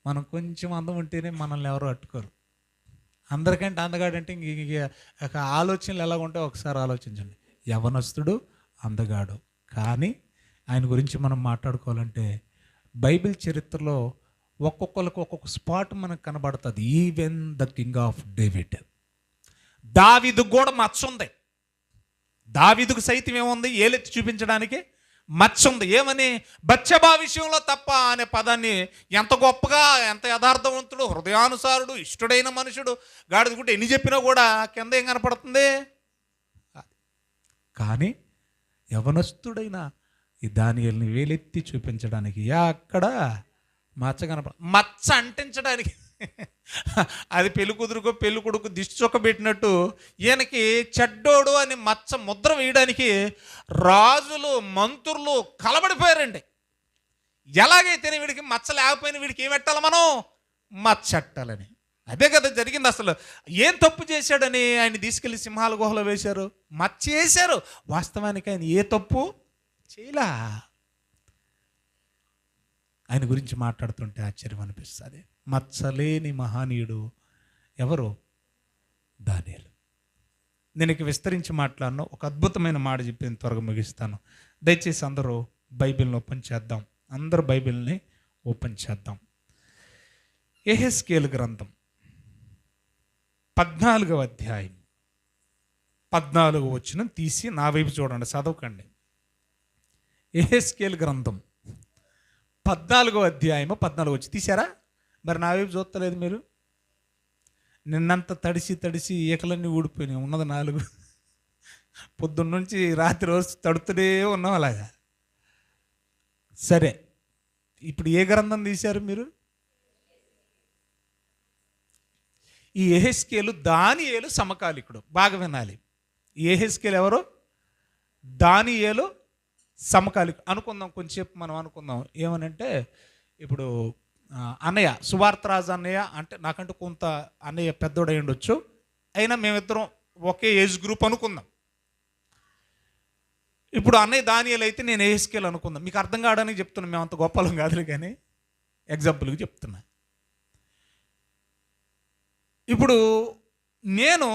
Speaker 1: మనం కొంచెం అందం ఉంటేనే మనల్ని ఎవరు అట్టుకోరు. అందరికంటే అందగాడంటే ఇంక ఆలోచనలు ఎలా ఉంటాయో ఒకసారి ఆలోచించండి. యవనస్తుడు అందగాడు, కానీ ఆయన గురించి మనం మాట్లాడుకోవాలంటే బైబిల్ చరిత్రలో ఒక్కొక్కరికి ఒక్కొక్క స్పాట్ మనకు కనబడుతుంది. Even the king of David, దావీదుకు కూడా మచ్చ ఉంది. దావీదుకు సైతం ఏముంది? ఏలెత్తి చూపించడానికి మచ్చ ఉంది. ఏమని? బత్షెబా విషయంలో తప్ప అనే పదాన్ని ఎంత గొప్పగా, ఎంత యథార్థవంతుడు, హృదయానుసారుడు, ఇష్టడైన మనుషుడు, గాడిదకుంటే ఎన్ని చెప్పినా కూడా కింద ఏం కనపడుతుంది? కానీ యవనస్తుడైన ఈ దానియేలుని వేలెత్తి చూపించడానికి అక్కడ మచ్చ మచ్చ అంటించడానికి అది పెళ్లి కుదురుకో పెళ్లి కొడుకు దిష్టి చొక్క పెట్టినట్టు ఈయనకి చెడ్డోడు అని మచ్చ ముద్ర వేయడానికి రాజులు, మంత్రులు కలబడిపోయారండి. ఎలాగైతేనే వీడికి మచ్చ లేకపోయినా వీడికి ఏం పెట్టాలి? మనం మచ్చట్టాలని. అదే కదా జరిగింది. అసలు ఏం తప్పు చేశాడని ఆయన తీసుకెళ్లి సింహాల గుహలో వేశారు, మచ్చేశారు. వాస్తవానికి ఆయన ఏ తప్పు చేయలా. ఆయన గురించి మాట్లాడుతుంటే ఆశ్చర్యం అనిపిస్తుంది. మచ్చలేని మహనీయుడు ఎవరు? దానియేలు. నేను ఇక విస్తరించి మాట్లాడను. ఒక అద్భుతమైన మాట చెప్పి నేను త్వరగా ముగిస్తాను. దయచేసి అందరూ బైబిల్ని ఓపెన్ చేద్దాం. అందరూ బైబిల్ని ఓపెన్ చేద్దాం. యెహెజ్కేలు గ్రంథం 14వ అధ్యాయం 14వ వచనం తీసి నా వైపు చూడండి, చదవకండి. యెహెజ్కేలు గ్రంథం 14వ అధ్యాయము 14వ వచనం తీశారా? మరి నా వైపు చూస్తలేదు మీరు. నిన్నంత తడిసి ఈకలన్నీ ఊడిపోయినాయి. ఉన్నది 4. పొద్దున్న నుంచి రాత్రి రోజు తడుతూనే ఉన్నాం అలాగా. సరే, ఇప్పుడు ఏ గ్రంథం తీశారు మీరు? ఈ యెహెజ్కేలు దానియేలు సమకాలికుడు. బాగా వినాలి. యెహెజ్కేలు ఎవరు? దానియేలు సమకాలికుడు. అనుకుందాం, కొంచెంసేపు మనం అనుకుందాం. ఏమనంటే ఇప్పుడు అన్నయ్య, సువార్తరాజు అన్నయ్య అంటే నాకంటూ కొంత అన్నయ్య పెద్దోడై ఉండొచ్చు, అయినా మేమిద్దరం ఒకే ఏజ్ గ్రూప్ అనుకుందాం. ఇప్పుడు అన్నయ్య దానియేలు అయితే నేను యెహెజ్కేలు అనుకుందాం. మీకు అర్థం కావడానికి చెప్తున్నా, మేము అంత గొప్పలం కాదులే కానీ ఎగ్జాంపుల్కి చెప్తున్నా. ఇప్పుడు నేను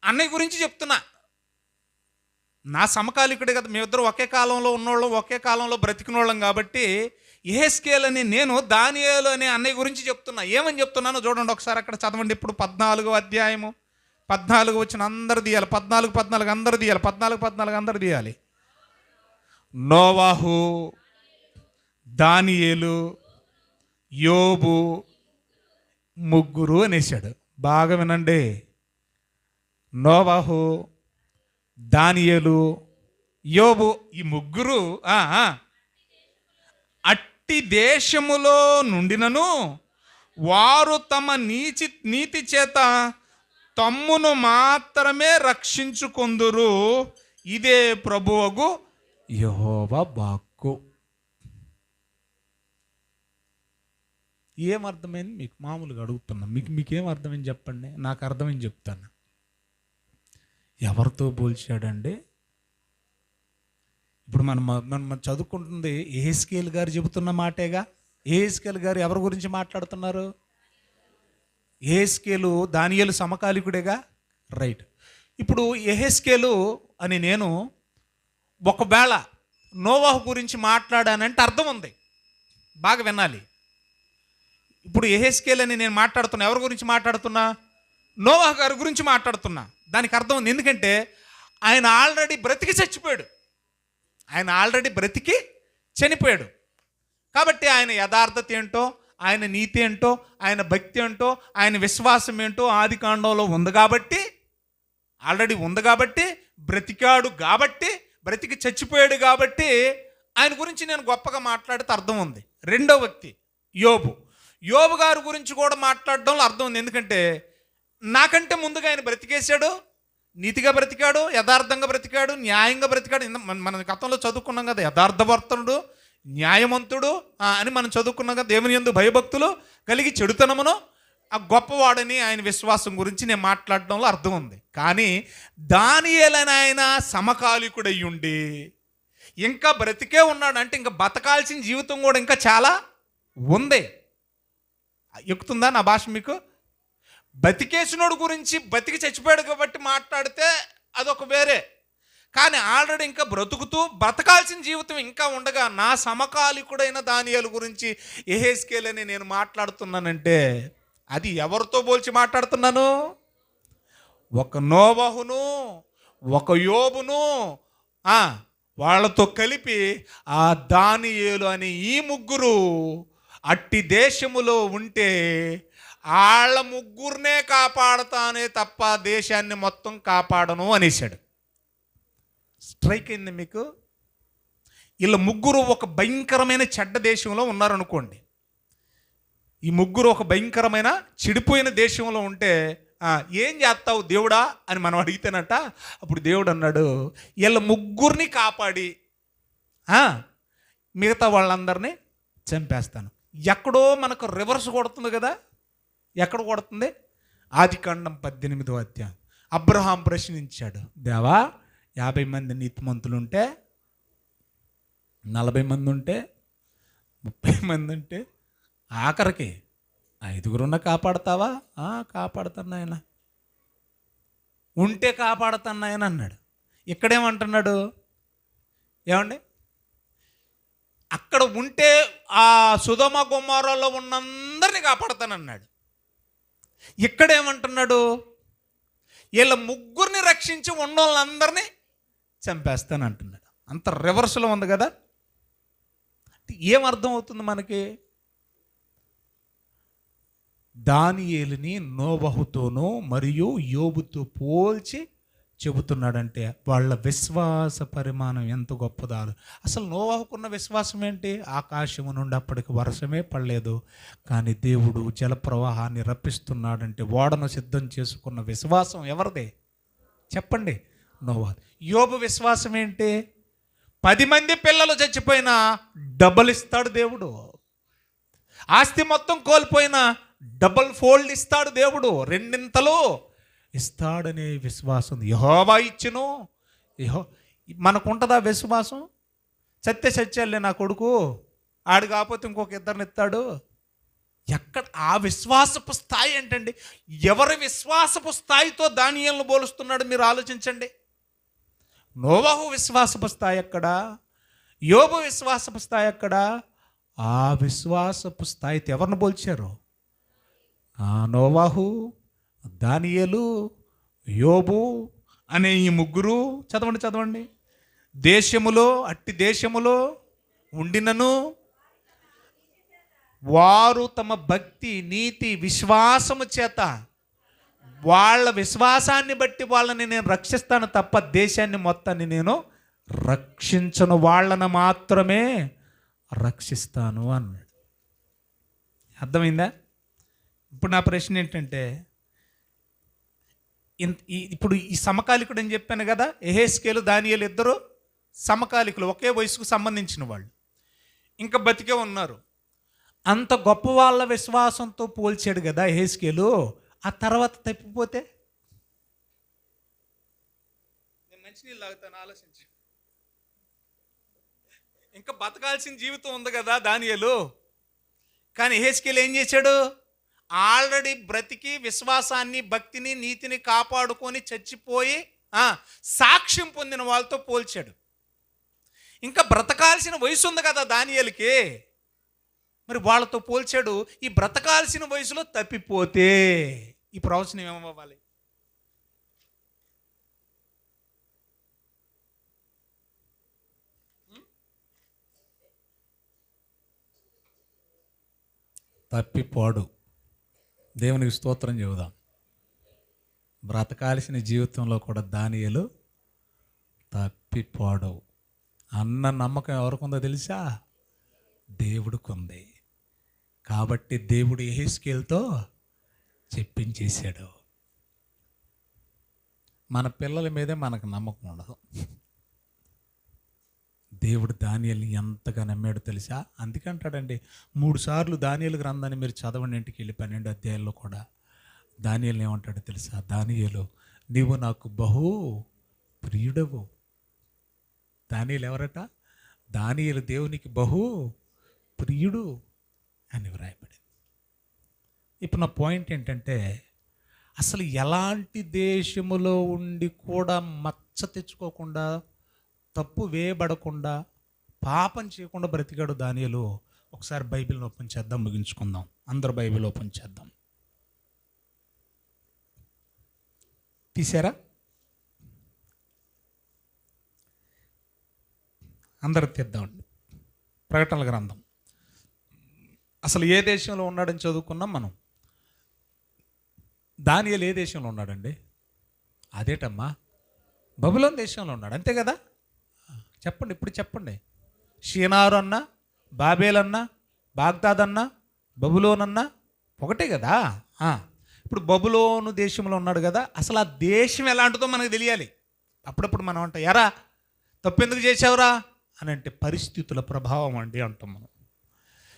Speaker 1: అన్నయ్య గురించి చెప్తున్నా, నా సమకాలికుడే కదా, మేమిద్దరం ఒకే కాలంలో ఉన్నోళ్ళం, ఒకే కాలంలో బ్రతికినోళ్ళం. కాబట్టి యెహెజ్కేలు అని నేను దానియేలు అనే అన్నయ్య గురించి చెప్తున్నా. ఏమని చెప్తున్నానో చూడండి ఒకసారి, అక్కడ చదవండి. ఇప్పుడు 14వ అధ్యాయము 14 వచ్చిన అందరు తీయాలి. 14 అందరు తీయాలి. 14 అందరు తీయాలి. నోవాహు, దానియేలు, యోబు ముగ్గురు అనేసాడు. బాగా వినండి. నోవాహు, దానియేలు, యోబు ఈ ముగ్గురు అట్టి దేశములో నుండినను వారు తమ నీతి చేత
Speaker 2: తమ్మును మాత్రమే రక్షించుకొందురు, ఇదే ప్రభువగు
Speaker 1: యెహోవా వాక్కు. ఏమర్థమైంది మీకు? మామూలుగా అడుగుతున్నా, మీకేం అర్థమైంది చెప్పండి, నాకు అర్థమైంది చెప్తాను. ఎవరితో పోల్చాడండి? ఇప్పుడు మనం చదువుకుంటుంది యెహెజ్కేలు గారు చెబుతున్న మాటేగా. యెహెజ్కేలు గారు ఎవరి గురించి మాట్లాడుతున్నారు? యెహెజ్కేలు దానియేలు సమకాలికుడేగా, రైట్. ఇప్పుడు యెహెజ్కేలు అని నేను ఒకవేళ నోవాహు గురించి మాట్లాడానంటే అర్థం ఉంది, బాగా వినాలి. ఇప్పుడు యెహెజ్కేలు అని నేను మాట్లాడుతున్నా, ఎవరి గురించి మాట్లాడుతున్నా? నోవాహు గారి గురించి మాట్లాడుతున్నా. దానికి అర్థం ఉంది, ఎందుకంటే ఆయన ఆల్రెడీ బ్రతికి చనిపోయాడు. కాబట్టి ఆయన యథార్థత ఏంటో, ఆయన నీతి ఏంటో, ఆయన భక్తి ఏంటో, ఆయన విశ్వాసం ఏంటో ఆది కాండంలో ఉంది కాబట్టి, ఆల్రెడీ ఉంది కాబట్టి, బ్రతికి చచ్చిపోయాడు కాబట్టి ఆయన గురించి నేను గొప్పగా మాట్లాడితే అర్థం ఉంది. రెండో వ్యక్తి యోబు గారి గురించి కూడా మాట్లాడడంలో అర్థం ఉంది, ఎందుకంటే నాకంటే ముందుగా ఆయన బ్రతికేశాడు, నీతిగా బ్రతికాడు, యథార్థంగా బ్రతికాడు, న్యాయంగా బ్రతికాడు. మన గతంలో చదువుకున్నాం కదా, యథార్థవర్తనుడు, న్యాయవంతుడు అని మనం చదువుకున్నాం కదా. దేవుని యందు భయభక్తులు కలిగి చెడుతనమును ఆ గొప్పవాడని ఆయన విశ్వాసం గురించి నేను మాట్లాడడంలో అర్థం ఉంది. కానీ దానియేలైన ఆయన సమకాలికుడై ఉండి ఇంకా బ్రతికే ఉన్నాడు అంటే ఇంకా బతకాల్సిన జీవితం కూడా ఇంకా చాలా ఉంది. ఎక్కుతుందా నా భాష మీకు? బతికేసినోడు గురించి, బతికి చచ్చిపోయాడు కాబట్టి మాట్లాడితే అదొక వేరే. కానీ ఆల్రెడీ ఇంకా బ్రతకాల్సిన జీవితం ఇంకా ఉండగా నా సమకాలికుడైన దానియేలు గురించి యెహెజ్కేలు అని నేను మాట్లాడుతున్నానంటే అది ఎవరితో పోల్చి మాట్లాడుతున్నాను? ఒక నోవహును, ఒక యోబును, వాళ్ళతో కలిపి ఆ దానియేలు అనే ఈ ముగ్గురు అట్టి దేశములో ఉంటే వాళ్ళ ముగ్గురినే కాపాడతానే తప్ప దేశాన్ని మొత్తం కాపాడను అనేసాడు. స్ట్రైక్ అయింది మీకు? వీళ్ళ ముగ్గురు ఒక భయంకరమైన చెడ్డ దేశంలో ఉన్నారనుకోండి. ఈ ముగ్గురు ఒక భయంకరమైన చెడిపోయిన దేశంలో ఉంటే ఏం చేస్తావు దేవుడా అని మనం అడిగితేనట, అప్పుడు దేవుడు అన్నాడు, వీళ్ళ ముగ్గురిని కాపాడి మిగతా వాళ్ళందరినీ చంపేస్తాను. ఎక్కడో మనకు రివర్స్ కొడుతుంది కదా. ఎక్కడ కొడుతుంది? ఆదికాండం 18వ అధ్యాయం. అబ్రహాం ప్రశ్నించాడు, దేవా 50 మంది నీతిమంతులు ఉంటే, 40 మంది ఉంటే, 30 మంది ఉంటే, ఆఖరికి 5గురున్న కాపాడతావా? కాపాడతాను నాయన, ఉంటే కాపాడతాను నాయన అన్నాడు. ఇక్కడేమంటున్నాడు? ఏమండి, అక్కడ ఉంటే ఆ సొదొమ గొమొర్రాలో ఉన్నందరినీ కాపాడతానన్నాడు. ఇక్కడేమంటున్నాడు? వీళ్ళ ముగ్గురిని రక్షించి ఉన్నోళ్ళందరినీ చంపేస్తానంటున్నాడు. అంత రివర్స్లో ఉంది కదా. ఏమర్థం అవుతుంది మనకి? దానియేలుని నోవహుతోనూ మరియు యోబుతో పోల్చి చెబుతున్నాడంటే వాళ్ళ విశ్వాస పరిమాణం ఎంత గొప్పదో. అసలు నోవహుకున్న విశ్వాసం ఏంటి? ఆకాశము నుండి అప్పటికి వర్షమే పడలేదు, కానీ దేవుడు జలప్రవాహాన్ని రప్పిస్తున్నాడంటే ఓడను సిద్ధం చేసుకున్న విశ్వాసం ఎవరిదే చెప్పండి? నోవహు. యోబు విశ్వాసం ఏంటి? 10 మంది పిల్లలు చచ్చిపోయినా డబల్ ఇస్తాడు దేవుడు. ఆస్తి మొత్తం కోల్పోయినా డబల్ ఫోల్డ్ ఇస్తాడు దేవుడు, రెండింతలు ఇస్తాడనే విశ్వాసం యెహోవా ఇచ్చును. మనకుంటుందా విశ్వాసం? సత్యాలే నా కొడుకు, ఆడు కాకపోతే ఇంకొక ఇద్దరిని ఇస్తాడు. ఎక్కడ ఆ విశ్వాసపు స్థాయి ఏంటండి? ఎవరి విశ్వాసపు స్థాయితో దానియేలును పోలుస్తున్నాడు మీరు ఆలోచించండి. నోవహు విశ్వాసపు స్థాయి ఎక్కడ? యోబు విశ్వాసపు స్థాయి ఎక్కడ? ఆ విశ్వాసపు స్థాయితో ఎవరిని పోల్చారు? నోవహు, దానియేలు, యోబు అనే ఈ ముగ్గురు. చదవండి. అట్టి దేశములో ఉండినను వారు తమ భక్తి, నీతి, విశ్వాసము చేత వాళ్ళ విశ్వాసాన్ని బట్టి వాళ్ళని నేను రక్షిస్తాను తప్ప దేశాన్ని మొత్తాన్ని నేను రక్షించను, వాళ్ళను మాత్రమే రక్షిస్తాను అన్నాడు. అర్థమైందా? ఇప్పుడు నా ప్రశ్న ఏంటంటే, ఇప్పుడు ఈ సమకాలికుడు అని చెప్పాను కదా, యెహెజ్కేలు దానియేలు ఇద్దరు సమకాలికులు, ఒకే వయసుకు సంబంధించిన వాళ్ళు, ఇంకా బతికే ఉన్నారు. అంత గొప్ప వాళ్ళ విశ్వాసంతో పోల్చాడు కదా యెహెజ్కేలు. ఆ తర్వాత తప్పిపోతే నేను మంచినీళ్ళు తాగుతాను, ఆలోచించి. ఇంకా బతకాల్సిన జీవితం ఉంది కదా దానియేలు. కానీ యెహెజ్కేలు ఏం చేశాడు? ఆల్రెడీ బ్రతికి విశ్వాసాన్ని, భక్తిని, నీతిని కాపాడుకొని చచ్చిపోయి సాక్ష్యం పొందిన వాళ్ళతో పోల్చాడు. ఇంకా బ్రతకాల్సిన వయసు ఉంది కదా దానియేలుకి, మరి వాళ్ళతో పోల్చాడు. ఈ బ్రతకాల్సిన వయసులో తప్పిపోతే ఈ ప్రవచనం ఏమవ్వాలి? తప్పిపోడు. దేవునికి స్తోత్రం చెబుదాం. బ్రతకాల్సిన జీవితంలో కూడా దానియేలు తప్పిపోడు అన్న నమ్మకం ఎవరికుందో తెలుసా? దేవుడికి ఉంది. కాబట్టి దేవుడు యెహెజ్కేలుతో చెప్పించేశాడు. మన పిల్లల మీదే మనకు నమ్మకం ఉండదు. దేవుడు దానియేలుని ఎంతగా నమ్మాడు తెలుసా? అందుకంటాడండి 3 సార్లు దానియేలు గ్రంథాన్ని మీరు చదవండి, ఇంటికి వెళ్ళి 12 అధ్యాయాల్లో కూడా దానియేలుని ఏమంటాడో తెలుసా? దానియేలు, నీవు నాకు బహు ప్రియుడవు. దానియేలు ఎవరట? దానియేలు దేవునికి బహు ప్రియుడు అని వ్రాయబడింది. ఇప్పుడు నా పాయింట్ ఏంటంటే, అసలు ఎలాంటి దేశములో ఉండి కూడా మచ్చ తెచ్చుకోకుండా, తప్పు వేయబడకుండా, పాపం చేయకుండా బ్రతికాడు దానియేలు. ఒకసారి బైబిల్ని ఓపెన్ చేద్దాం, ముగించుకుందాం. అందరూ బైబిల్ ఓపెన్ చేద్దాం. తీసారా? అందరూ తీద్దామండి. ప్రకటనల గ్రంథం. అసలు ఏ దేశంలో ఉన్నాడని చదువుకున్నాం మనం. దానియేలు ఏ దేశంలో ఉన్నాడండి? అదేటమ్మా, బబులోను దేశంలో ఉన్నాడు, అంతే కదా? చెప్పండి, ఇప్పుడు చెప్పండి. షీనారు అన్నా, బాబేల్ అన్నా, బాగ్దాద్ అన్నా, బబులోన్ అన్నా ఒకటే కదా. ఇప్పుడు బబులోను దేశంలో ఉన్నాడు కదా. అసలు ఆ దేశం ఎలాంటిదో మనకు తెలియాలి. అప్పుడప్పుడు మనం అంటాం, ఎరా తప్పెందుకు చేసావురా అని అంటే, పరిస్థితుల ప్రభావం అండి అంటాం మనం.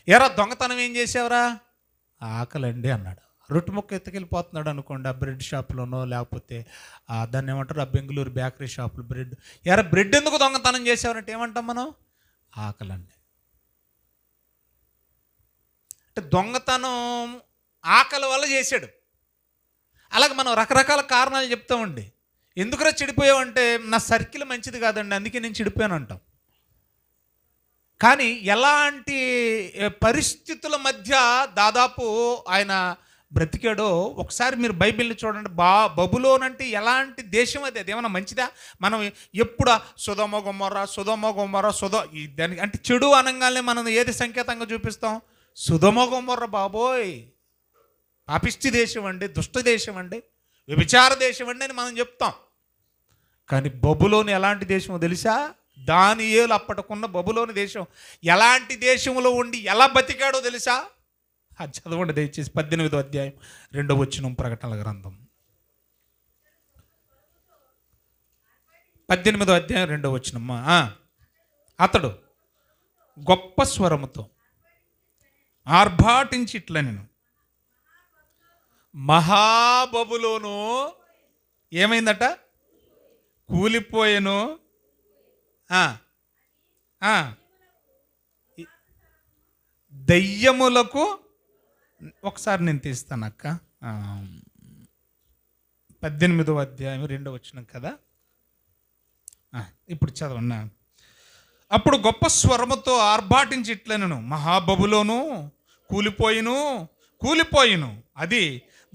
Speaker 1: ఎరా దొంగతనం ఏం చేసావురా? ఆకలండి అన్నాడు. రొట్టె ముక్క ఎత్తుకెళ్ళిపోతున్నాడు అనుకోండి, ఆ బ్రెడ్ షాప్లోనో లేకపోతే దాన్ని ఏమంటారు, ఆ బెంగళూరు బేకరీ షాపులు బ్రెడ్. ఎరా బ్రెడ్ ఎందుకు దొంగతనం చేసావంటే ఏమంటాం మనం? ఆకలండి. అంటే దొంగతనం ఆకలి వల్ల చేశాడు. అలాగే మనం రకరకాల కారణాలు చెప్తామండి. ఎందుకురా చెడిపోయావంటే, నా సర్కిల్ మంచిది కాదండి, అందుకే నేను చెడిపోయాను అంటాం. కానీ ఎలాంటి పరిస్థితుల మధ్య దాదాపు ఆయన బ్రతికాడో ఒకసారి మీరు బైబిల్ని చూడండి. బబులోన్ అంటే ఎలాంటి దేశం అది? అదేమన్నా మంచిదా? మనం ఎప్పుడు సొదొమ గొమొర్రా దానికి అంటే చెడు అనగానే మనం ఏది సంకేతంగా చూపిస్తాం? సొదొమ గొమొర్రా బాబోయ్, పాపిష్టి దేశం అండి, దుష్ట దేశం అండి, వ్యభిచార దేశం అండి అని మనం చెప్తాం. కానీ బబులోను ఎలాంటి దేశమో తెలుసా? దానియేలు అప్పటికున్న బబులోని దేశం ఎలాంటి దేశంలో ఉండి ఎలా బతికాడో తెలుసా? అది చదవండి దయచేసి. 18వ అధ్యాయం 2వ వచనం, ప్రకటనల గ్రంథం 18వ అధ్యాయం 2వ వచనం. అతడు గొప్ప స్వరముతో ఆర్భాటించి ఇట్లా, నేను మహాబబులోను ఏమైందట? కూలిపోయాను. దయ్యములకు, ఒకసారి నేను తీస్తాను అక్క, 18వ అధ్యాయం 2వ వచనం కదా. ఇప్పుడు చదవన్నా. అప్పుడు గొప్ప స్వరముతో ఆర్భాటించి ఇట్లనెను, మహాబబులోను కూలిపోయిను, అది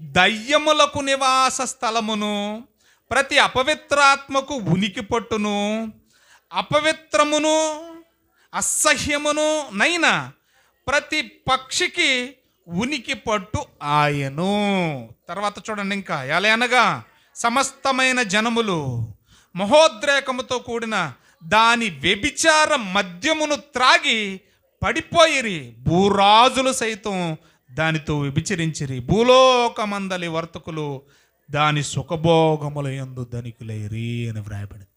Speaker 1: దయ్యములకు నివాస స్థలమును, ప్రతి అపవిత్రాత్మకు ఉనికి పట్టును, అపవిత్రమును అసహ్యమును నైనా ప్రతి పక్షికి ఉనికి పట్టు ఆయను. తర్వాత చూడండి ఇంకా, ఎలా అనగా సమస్తమైన జనములు మహోద్రేకముతో కూడిన దాని వ్యభిచార మద్యమును త్రాగి పడిపోయిరి, భూరాజులు సైతం దానితో వ్యభిచరించిరి, భూలోకమందలి వర్తకులు దాని సుఖభోగముల యందు ధనికులైరి అని వ్రాయబడింది.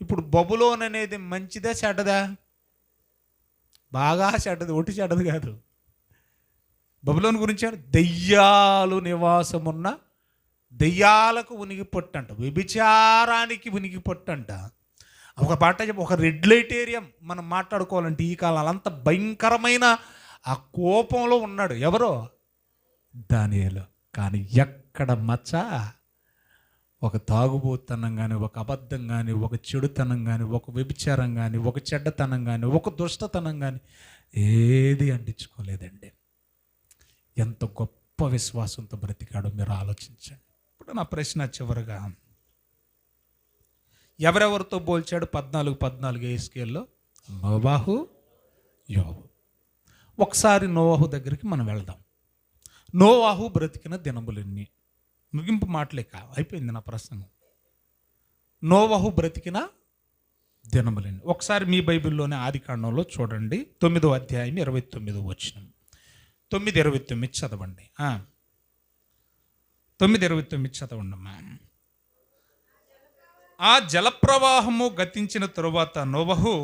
Speaker 1: ఇప్పుడు బబులోన్ అనేది మంచిదా చెడ్డదా? బాగా చెడ్డది, ఒట్టి చెడ్డది కాదు. బబులోన్ గురించి దెయ్యాలు నివాసమున్న, దెయ్యాలకు ఉనికి పొట్టంట, వ్యభిచారానికి ఉనికి పొట్టంట. ఒక మాట చెప్పి, ఒక రెడ్ లైట్ ఏరియా మనం మాట్లాడుకోవాలంటే ఈ కాలం అంత భయంకరమైన ఆ కోపంలో ఉన్నాడు. ఎవరో? దానియేలు. కానీ ఎక్కడ మచ్చ? ఒక తాగుబోతనం కానీ, ఒక అబద్ధం కానీ, ఒక చెడుతనం కానీ, ఒక వ్యభిచారం కానీ, ఒక చెడ్డతనం కానీ, ఒక దుష్టతనం కానీ ఏది అంటించుకోలేదండి. ఎంత గొప్ప విశ్వాసంతో బ్రతికాడో మీరు ఆలోచించండి. ఇప్పుడు నా ప్రశ్న చివరిగా, ఎవరెవరితో పోల్చాడు? 14 ఎస్కేల్లో నోవాహు, యోబు. ఒకసారి నోవాహు దగ్గరికి మనం వెళ్దాం. నోవాహు బ్రతికిన దినములెన్ని? ముగింపు మాటలేక అయిపోయింది నా ప్రసంగం. నోవాహు బ్రతికిన దినములెన్ని? ఒకసారి మీ బైబిల్లోనే ఆదికాండంలో చూడండి, 9వ అధ్యాయం 29వ వచనం. 9:29 చదవండి. 9:29 చదవండి అమ్మా. ఆ జలప్రవాహము గతించిన తరువాత నోవహు,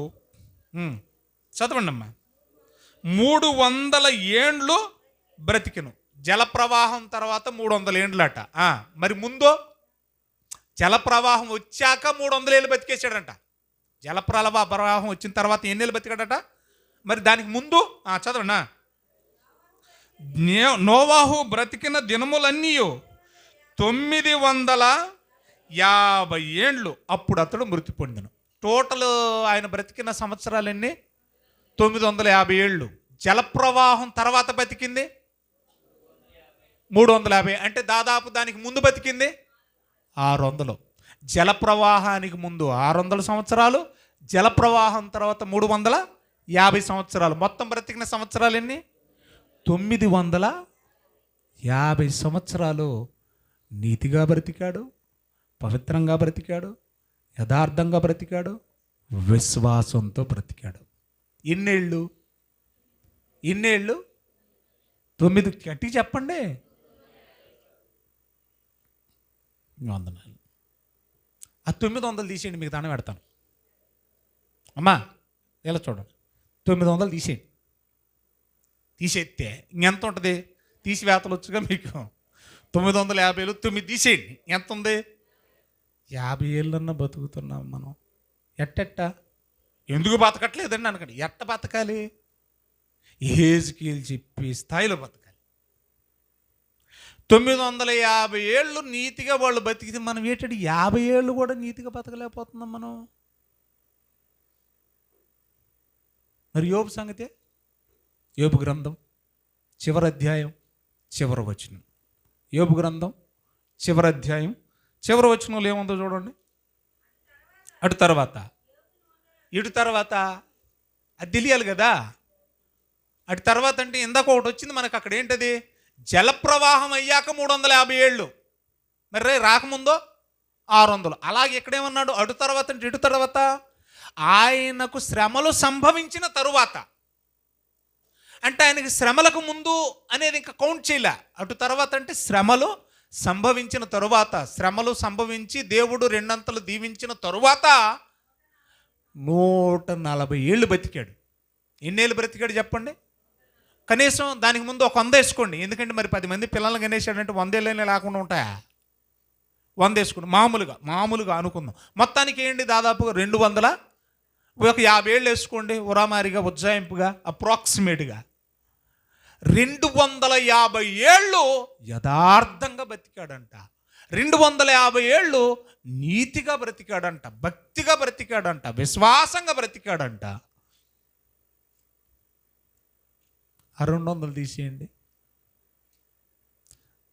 Speaker 1: చదవండి అమ్మా, 300 ఏండ్లు బ్రతికెను. జలప్రవాహం తర్వాత 300 ఏండ్లట. మరి ముందు జలప్రవాహం వచ్చాక 300 ఏళ్ళు బతికేశాడంట. జలప్రవాహం వచ్చిన తర్వాత ఎన్ని ఏళ్ళు బతికాడట? మరి దానికి ముందు చదవండి. నోవాహు బ్రతికిన దినములన్నీ 950 ఏండ్లు. అప్పుడు అతడు మృతి పొందెను. టోటల్ ఆయన బ్రతికిన సంవత్సరాలు ఎన్ని? 950 ఏళ్ళు. జలప్రవాహం తర్వాత బతికింది 350. అంటే దాదాపు దానికి ముందు బతికింది 600. జలప్రవాహానికి ముందు 600 సంవత్సరాలు, జలప్రవాహం తర్వాత 350 సంవత్సరాలు. మొత్తం బ్రతికిన సంవత్సరాలు ఎన్ని? 950 సంవత్సరాలు నీతిగా బ్రతికాడు, పవిత్రంగా బ్రతికాడు, యథార్థంగా బ్రతికాడు, విశ్వాసంతో బ్రతికాడు. ఎన్నేళ్ళు? 9 గట్టి చెప్పండి. 100. ఆ 900 తీసేయండి, మీకు దానం పెడతాను. అమ్మా ఎలా చూడండి, 900 తీసేయండి. తీసేస్తే ఇంకెంత ఉంటుంది? తీసివేతలు వచ్చుగా మీకు. 950 9 తీసేయండి, ఎంత ఉంది? 50 ఏళ్ళన్నా బతుకుతున్నాం మనం. ఎట్టెట్ట? ఎందుకు బతకట్లేదండి అనకండి. ఎట్ట బతకాలి? ఏజ్కేలు చెప్పి స్థాయిలో బతకాలి. 950 ఏళ్ళు నీతిగా వాళ్ళు బతికితే మనం ఏంటంటే 50 ఏళ్ళు కూడా నీతిగా బతకలేకపోతున్నాం మనం. మరి యోబు సంగతే? యోబు గ్రంథం చివరి అధ్యాయం చివరి వచనం. యోబు గ్రంథం చివరి అధ్యాయం చివరి వచనంలో ఏముందో చూడండి. అటు తర్వాత ఇటు తర్వాత అది తెలియాలి కదా. అటు తర్వాత అంటే ఇందాక ఒకటి వచ్చింది మనకు. అక్కడ ఏంటది? జలప్రవాహం అయ్యాక 350 ఏళ్ళు. మరి రాకముందో 600. అలాగే ఎక్కడేమన్నాడు? అటు తర్వాత అంటే ఇటు తర్వాత ఆయనకు శ్రమలు సంభవించిన తరువాత. అంటే ఆయనకి శ్రమలకు ముందు అనేది ఇంకా కౌంట్ చేయలే. అటు తర్వాత అంటే శ్రమలు సంభవించిన తరువాత, శ్రమలు సంభవించి దేవుడు 2 అంతలు దీవించిన తరువాత 140 ఏళ్ళు బతికాడు. ఎన్నేళ్ళు బ్రతికాడు చెప్పండి? కనీసం దానికి ముందు ఒక 100 వేసుకోండి. ఎందుకంటే మరి 10 మంది పిల్లలు కనేసాడంటే 100 ఏళ్ళైనా లేకుండా ఉంటాయా? 100 వేసుకోండి. మామూలుగా అనుకుందాం. మొత్తానికి ఏంటి? దాదాపుగా 200, ఒక 50 ఏళ్ళు వేసుకోండి. ఉరామారిగా, ఉజ్జాయింపుగా, అప్రాక్సిమేట్గా 250 ఏళ్ళు యథార్థంగా బ్రతికాడంట. 250 ఏళ్ళు నీతిగా బ్రతికాడంట, భక్తిగా బ్రతికాడంట, విశ్వాసంగా బ్రతికాడంట. ఆ 200 తీసేయండి,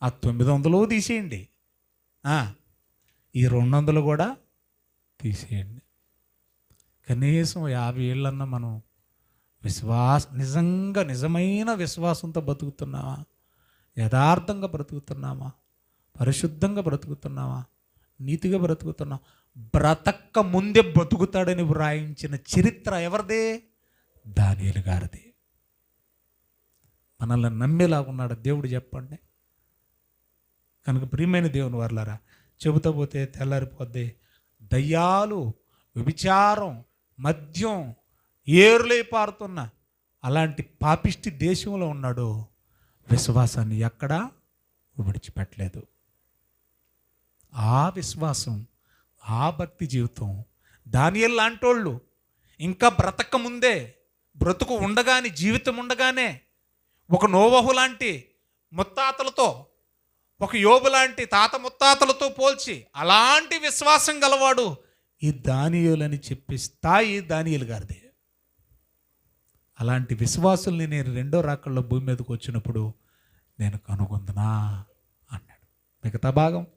Speaker 1: ఆ 900 తీసేయండి, ఈ 200 కూడా తీసేయండి. కనీసం 50 ఏళ్ళన్నా మనం నిజమైన విశ్వాసంతో బ్రతుకుతున్నావా? యథార్థంగా బ్రతుకుతున్నామా? పరిశుద్ధంగా బ్రతుకుతున్నావా? నీతిగా బ్రతుకుతున్నావా? బ్రతక్క ముందే బ్రతుకుతాడని వ్రాయించిన చరిత్ర ఎవరిదే? దానియేలు గారిది. మనల్ని నమ్మేలాగున్నాడు దేవుడు చెప్పండి. కనుక ప్రియమైన దేవుని వర్లారా, చెబుతా పోతే తెల్లారిపోద్ది. దయ్యాలు, వ్యభిచారం, మద్యం ఏరులై పారుతున్న అలాంటి పాపిష్టి దేశంలో ఉన్నాడు. విశ్వాసాన్ని ఎక్కడా విడిచిపెట్టలేదు. ఆ విశ్వాసం, ఆ భక్తి జీవితం దానియేలు లాంటోళ్ళు ఇంకా బ్రతక ముందే, బ్రతుకు ఉండగానే, జీవితం ఉండగానే ఒక నోవహు లాంటి ముత్తాతలతో, ఒక యోబు లాంటి తాత ముత్తాతలతో పోల్చి అలాంటి విశ్వాసం గలవాడు ఈ దానియేలు అని చెప్పే స్థాయి దానియేలు గారిదే. అలాంటి విశ్వాసుల్ని నేను రెండో రాకల్లో భూమి మీదకి వచ్చినప్పుడు నేను కనుగొందునా అన్నాడు. మిగతా భాగం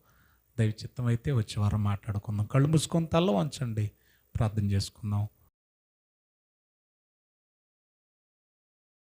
Speaker 1: దైవ చిత్తం అయితే వచ్చే వారం మాట్లాడుకుందాం. కళ్ళు మూసుకొని తల్ల వంచండి, ప్రార్థన చేసుకుందాం.